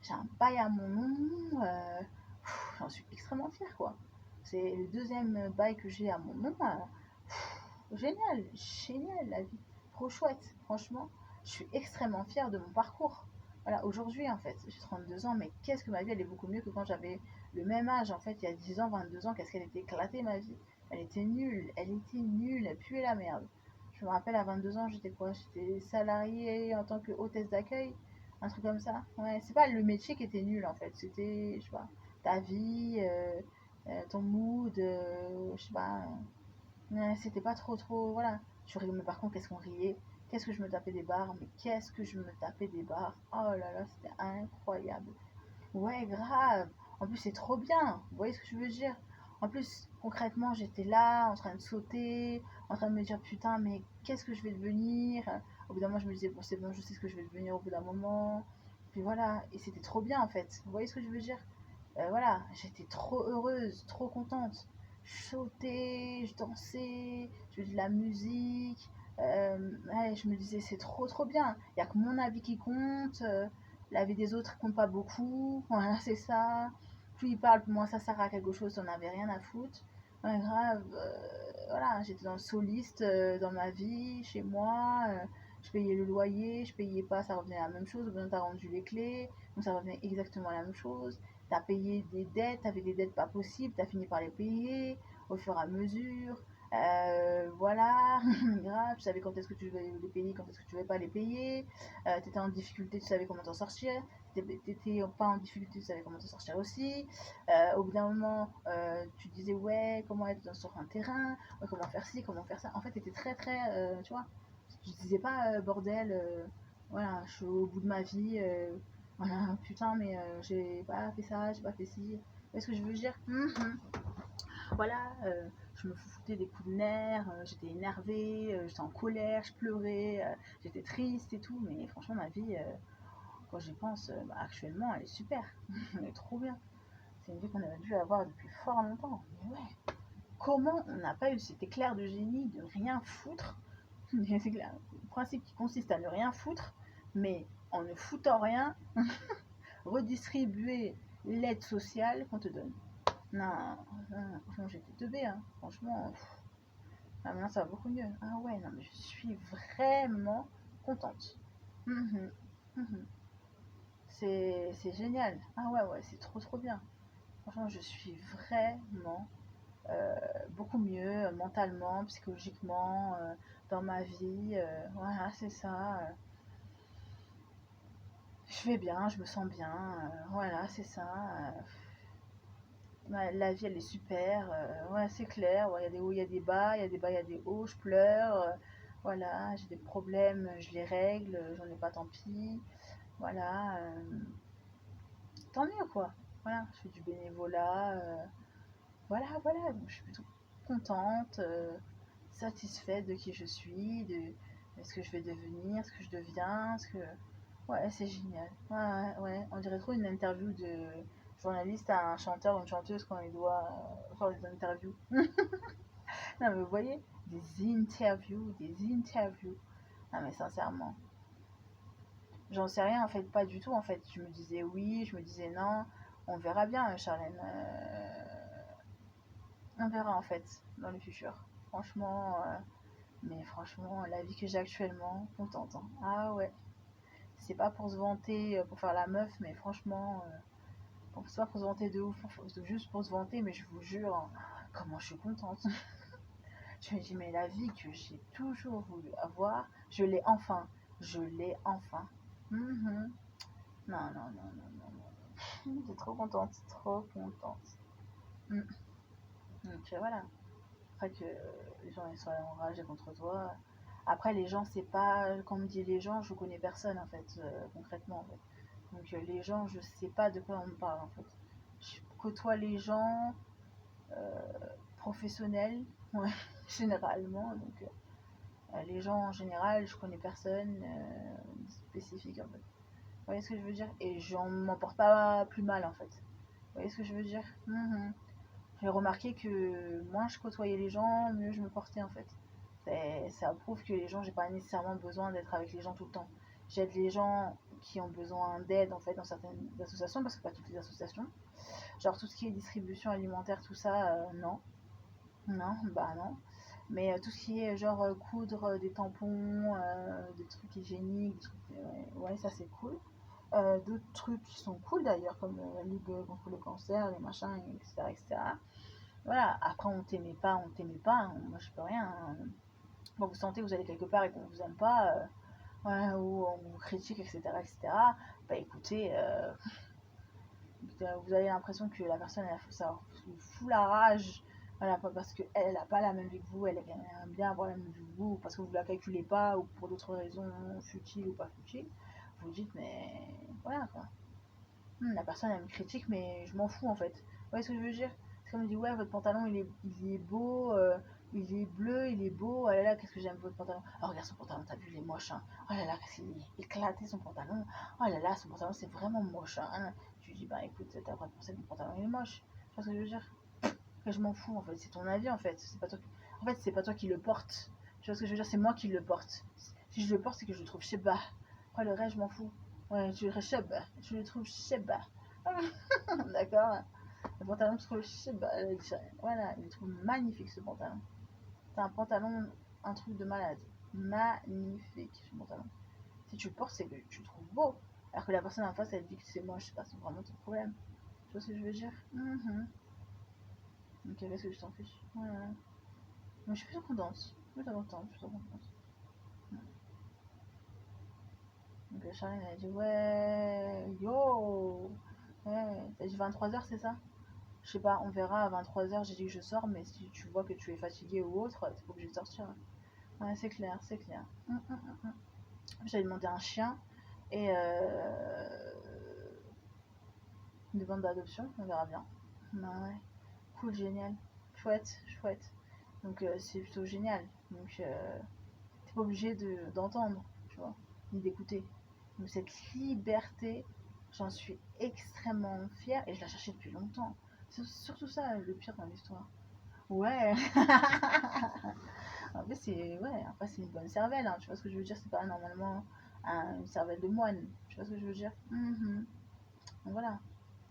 j'ai un bail à mon nom, j'en suis extrêmement fière, quoi. C'est le deuxième bail que j'ai à mon nom. Génial, génial la vie. Trop chouette, franchement. Je suis extrêmement fière de mon parcours. Voilà, aujourd'hui, en fait, j'ai 32 ans, mais qu'est-ce que ma vie, elle est beaucoup mieux que quand j'avais le même âge, en fait, il y a 10 ans, 22 ans, qu'est-ce qu'elle était éclatée, ma vie. Elle était nulle, elle puait la merde. Je me rappelle, à 22 ans, j'étais quoi? J'étais salariée en tant que hôtesse d'accueil, un truc comme ça. Ouais, c'est pas le métier qui était nul, en fait, c'était, je sais pas, ta vie, ton mood, je sais pas, ouais, c'était pas trop, voilà. Mais par contre, qu'est-ce qu'on riait? Qu'est-ce que je me tapais des barres? Mais qu'est-ce que je me tapais des barres? Oh là là, c'était incroyable. Ouais, grave. En plus, c'est trop bien. Vous voyez ce que je veux dire? En plus, concrètement, j'étais là, en train de sauter, en train de me dire, putain, mais qu'est-ce que je vais devenir? Au bout d'un moment, je me disais, bon, c'est bon, je sais ce que je vais devenir au bout d'un moment. Puis voilà, et c'était trop bien, en fait. Vous voyez ce que je veux dire? Voilà, j'étais trop heureuse, trop contente. Je sautais, je dansais, je faisais de la musique. Ouais, je me disais, c'est trop bien. Il n'y a que mon avis qui compte. La vie des autres compte pas beaucoup. Voilà, c'est ça. Plus ils parlent, moins ça sert à quelque chose. On n'avait rien à foutre. Ouais, grave. Voilà, j'étais dans le soliste dans ma vie, chez moi. Je payais le loyer, je payais pas, ça revenait à la même chose. Au bout d'un moment, t'as rendu les clés, donc ça revenait exactement à la même chose. T'as payé des dettes, t'avais des dettes pas possibles, t'as fini par les payer au fur et à mesure. Voilà, grave, tu savais quand est-ce que tu devais les payer, quand est-ce que tu devais pas les payer. T'étais en difficulté, tu savais comment t'en sortir. T'étais pas en difficulté, tu savais comment t'en sortir aussi. Au bout d'un moment, tu disais ouais, comment être sur un terrain, ouais, comment faire ci, comment faire ça. En fait, t'étais très, tu vois, je disais pas bordel, voilà, je suis au bout de ma vie, voilà, putain, mais j'ai pas fait ça, j'ai pas fait ci. Vous ce que je veux dire? Voilà, je me foutais des coups de nerfs, j'étais énervée, j'étais en colère, je pleurais, j'étais triste et tout, mais franchement, ma vie, quand j'y pense, bah, actuellement, elle est super. Elle est trop bien. C'est une vie qu'on aurait dû avoir depuis fort longtemps. Mais ouais, comment on n'a pas eu cet éclair de génie de rien foutre? C'est le principe qui consiste à ne rien foutre, mais en ne foutant rien, redistribuer l'aide sociale qu'on te donne. Non, non, franchement, j'étais teubée, hein. Franchement, ah, maintenant ça va beaucoup mieux. Ah ouais, non, mais je suis vraiment contente. Mhm, mhm. C'est génial. Ah ouais, ouais, c'est trop bien. Franchement, je suis vraiment beaucoup mieux mentalement, psychologiquement, dans ma vie. Voilà, c'est ça. Je vais bien, je me sens bien. Voilà, c'est ça. Ouais, la vie, elle est super. Ouais, c'est clair. Ouais, il y a des hauts, il y a des bas. Il y a des bas, il y a des hauts. Je pleure. Voilà, j'ai des problèmes, je les règle. J'en ai pas, tant pis. Voilà. Tant mieux, quoi. Voilà, je fais du bénévolat. Voilà. Donc, je suis plutôt contente, satisfaite de qui je suis, de ce que je vais devenir, ce que je deviens, ce que... Ouais, c'est génial. Ouais. On dirait trop une interview de journaliste à un chanteur ou une chanteuse quand il doit faire des interviews. Non, mais vous voyez, des interviews. Non, mais sincèrement, j'en sais rien en fait, pas du tout en fait. Je me disais oui, je me disais non. On verra bien, Charlène. On verra en fait dans le futur. Franchement, mais franchement, la vie que j'ai actuellement, contente, hein. Ah ouais, c'est pas pour se vanter, pour faire la meuf, mais franchement, c'est pas pour se vanter de ouf, juste pour se vanter, mais je vous jure, hein, comment je suis contente. Je me dis, mais la vie que j'ai toujours voulu avoir, je l'ai enfin. Je l'ai enfin. Mhm. Non. J'étais trop contente, trop contente. Mm. Donc voilà. Après que les gens ils soient enragés contre toi, Après, les gens, c'est pas. Quand on me dit les gens, je connais personne, en fait, concrètement, en fait. Donc, les gens, je sais pas de quoi on me parle, en fait. Je côtoie les gens euh, professionnels, ouais, généralement. Donc, les gens en général, je connais personne spécifique, en fait. Vous voyez ce que je veux dire? Et j'en m'en porte pas plus mal, en fait. Vous voyez ce que je veux dire? J'ai remarqué que moins je côtoyais les gens, mieux je me portais en fait. Ça prouve que les gens, j'ai pas nécessairement besoin d'être avec les gens tout le temps. J'aide les gens qui ont besoin d'aide en fait dans certaines associations, parce que pas toutes les associations. Genre tout ce qui est distribution alimentaire, tout ça, non. Non, bah non. Mais tout ce qui est genre coudre des tampons, des trucs hygiéniques, des trucs, ouais, ça c'est cool. D'autres trucs qui sont cool d'ailleurs, comme la Ligue contre le cancer, les machins, etc. etc. Voilà, après on t'aimait pas, hein, moi je peux rien. Hein. Quand vous sentez que vous allez quelque part et qu'on vous aime pas, voilà, ou on vous critique, etc., etc., bah écoutez, vous avez l'impression que la personne, ça vous fout la rage, voilà, pas parce qu'elle n'a pas la même vie que vous, elle aime bien avoir la même vie que vous, parce que vous ne la calculez pas, ou pour d'autres raisons futiles ou pas futiles, vous vous dites, mais voilà quoi. La personne elle me critique, mais je m'en fous en fait. Vous voyez ce que je veux dire? C'est comme elle me dit, ouais, votre pantalon il est beau, il est bleu, il est beau, oh là là, qu'est-ce que j'aime votre pantalon. Oh, regarde son pantalon, t'as vu, il est moche, hein. Oh là là, qu'est-ce qu'il est éclaté son pantalon. Oh là là, son pantalon c'est vraiment moche, hein. Je lui dis, bah écoute, t'as le droit de penser que mon pantalon il est moche. Tu vois ce que je veux dire? Après, je m'en fous en fait, c'est ton avis en fait. C'est pas toi qui... En fait, c'est pas toi qui le porte. Tu vois ce que je veux dire? C'est moi qui le porte. Si je le porte, c'est que je le trouve cheba. Après, le reste, je m'en fous. Ouais, je le cheba. Je le trouve cheba. D'accord? Le pantalon, je trouve cheba. Voilà, il est trouve magnifique ce pantalon. C'est un pantalon, un truc de malade. Magnifique ce pantalon. Si tu le portes, c'est que tu le trouves beau. Alors que la personne en face, elle dit que c'est moche, c'est pas vraiment ton problème. Tu vois ce que je veux dire? Donc, qu'est-ce que je t'en fiche? Voilà. Mais je suis plutôt contente. Je suis plutôt contente, je suis plutôt contente. Donc Charlène elle a dit ouais, yo, ouais, t'as dit 23h c'est ça? Je sais pas, on verra à 23h, j'ai dit que je sors, mais si tu vois que tu es fatigué ou autre, t'es pas obligé de sortir. Ouais, c'est clair, c'est clair. J'avais demandé un chien et une demande d'adoption, on verra bien. Bah ouais, cool, génial, chouette, chouette. Donc c'est plutôt génial. Donc t'es pas obligé d'entendre, tu vois, ni d'écouter. Donc cette liberté, j'en suis extrêmement fière et je la cherchais depuis longtemps. C'est surtout ça le pire dans l'histoire. Ouais. En fait, c'est ouais, après c'est une bonne cervelle, hein, tu vois ce que je veux dire, c'est pas normalement une cervelle de moine, tu vois ce que je veux dire. Donc voilà,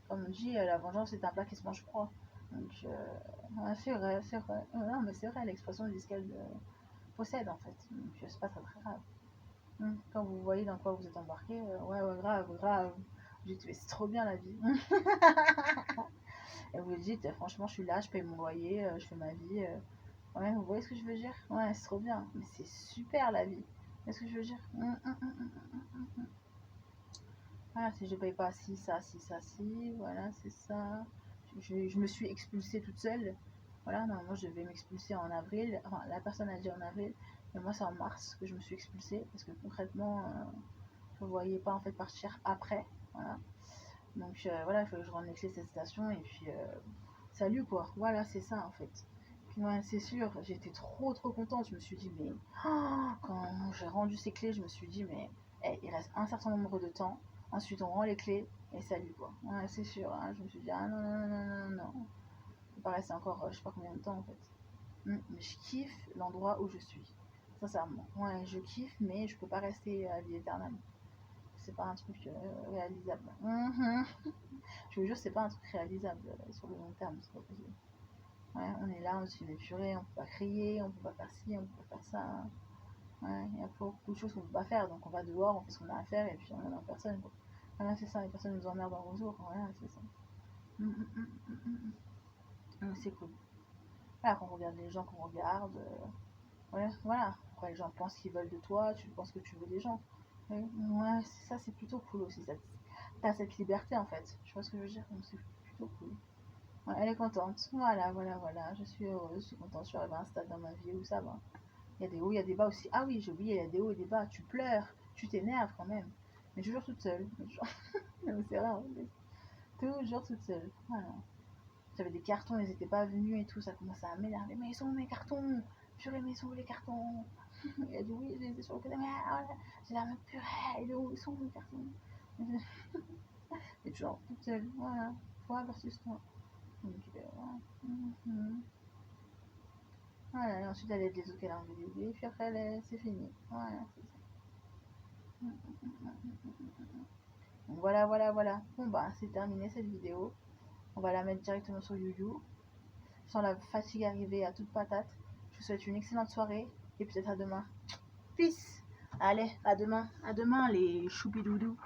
comme on dit, la vengeance est un plat qui se mange froid. Donc ouais, c'est vrai, c'est vrai. Non, mais c'est vrai, l'expression dit ce qu'elle possède en fait. Donc c'est pas très très grave. Quand vous voyez dans quoi vous êtes embarqué, ouais, ouais, grave, grave. Vous dites, mais c'est trop bien la vie. Et vous dites, franchement, je suis là, je paye mon loyer, je fais ma vie. Ouais, vous voyez ce que je veux dire? Ouais, c'est trop bien. Mais c'est super la vie. Qu'est-ce que je veux dire? Voilà, si je paye pas ci, ça, ci, ça, ci, voilà, c'est ça. Je me suis expulsée toute seule. Voilà, normalement je devais m'expulser en avril. Enfin, la personne a dit en avril, mais moi c'est en mars que je me suis expulsée parce que concrètement, je ne voyais pas en fait partir après. Voilà. Donc voilà, il fallait que je rende les clés de cette station et puis salut quoi. Voilà, c'est ça en fait. Puis ouais, c'est sûr, j'étais trop trop contente. Je me suis dit, mais quand j'ai rendu ces clés, je me suis dit, mais il reste un certain nombre de temps. Ensuite, on rend les clés et salut quoi. Ouais, c'est sûr. Hein. Je me suis dit, ah non, non, non, non, non, non. Il me paraît, c'est encore je sais pas combien de temps en fait. Mais je kiffe l'endroit où je suis. Sincèrement. Ouais, je kiffe, mais je peux pas rester à vie éternelle. C'est pas un truc réalisable. Je vous jure, c'est pas un truc réalisable sur le long terme, c'est pas possible. Ouais, on est là, on se dit, mais purée, on peut pas crier, on peut pas faire ci, on peut pas faire ça. Ouais, il y a beaucoup de choses qu'on peut pas faire, donc on va dehors, on fait ce qu'on a à faire et puis on emmerde personne. Quoi. Voilà, c'est ça, les personnes nous emmerdent en retour. Voilà, c'est ça. C'est cool. Voilà, quand on regarde les gens qu'on regarde, ouais, voilà. Après, les gens pensent qu'ils veulent de toi, tu penses que tu veux des gens. Ouais, ça, c'est plutôt cool aussi. T'as cette liberté en fait. Tu vois ce que je veux dire? Donc c'est plutôt cool. Ouais, elle est contente. Voilà, voilà, voilà. Je suis heureuse, je suis contente. Je suis arrivée à un stade dans ma vie où ça va. Il y a des hauts, il y a des bas aussi. Ah oui, j'ai oublié, il y a des hauts et des bas. Tu pleures, tu t'énerves quand même. Mais toujours toute seule. Mais toujours... c'est rare. Mais toujours toute seule. Voilà. J'avais des cartons, ils n'étaient pas venus et tout. Ça commençait à m'énerver. Mais ils sont où mes cartons? Purée, mais ils sont où les cartons? Il a dit oui, je les ai sur le côté. Mais j'ai la main purée. Ils sont où les cartons? Et toujours toute seule. Voilà. Toi versus toi. Donc, voilà. Voilà, et ensuite elle aide les autres qu'elle a envie d'aider, puis après c'est fini. Voilà, c'est ça. Donc voilà, voilà, voilà. Bon bah c'est terminé cette vidéo. On va la mettre directement sur YouTube. Je sens la fatigue arriver à toute patate. Je vous souhaite une excellente soirée et peut-être à demain. Peace. Allez, à demain. À demain les choupidoudous.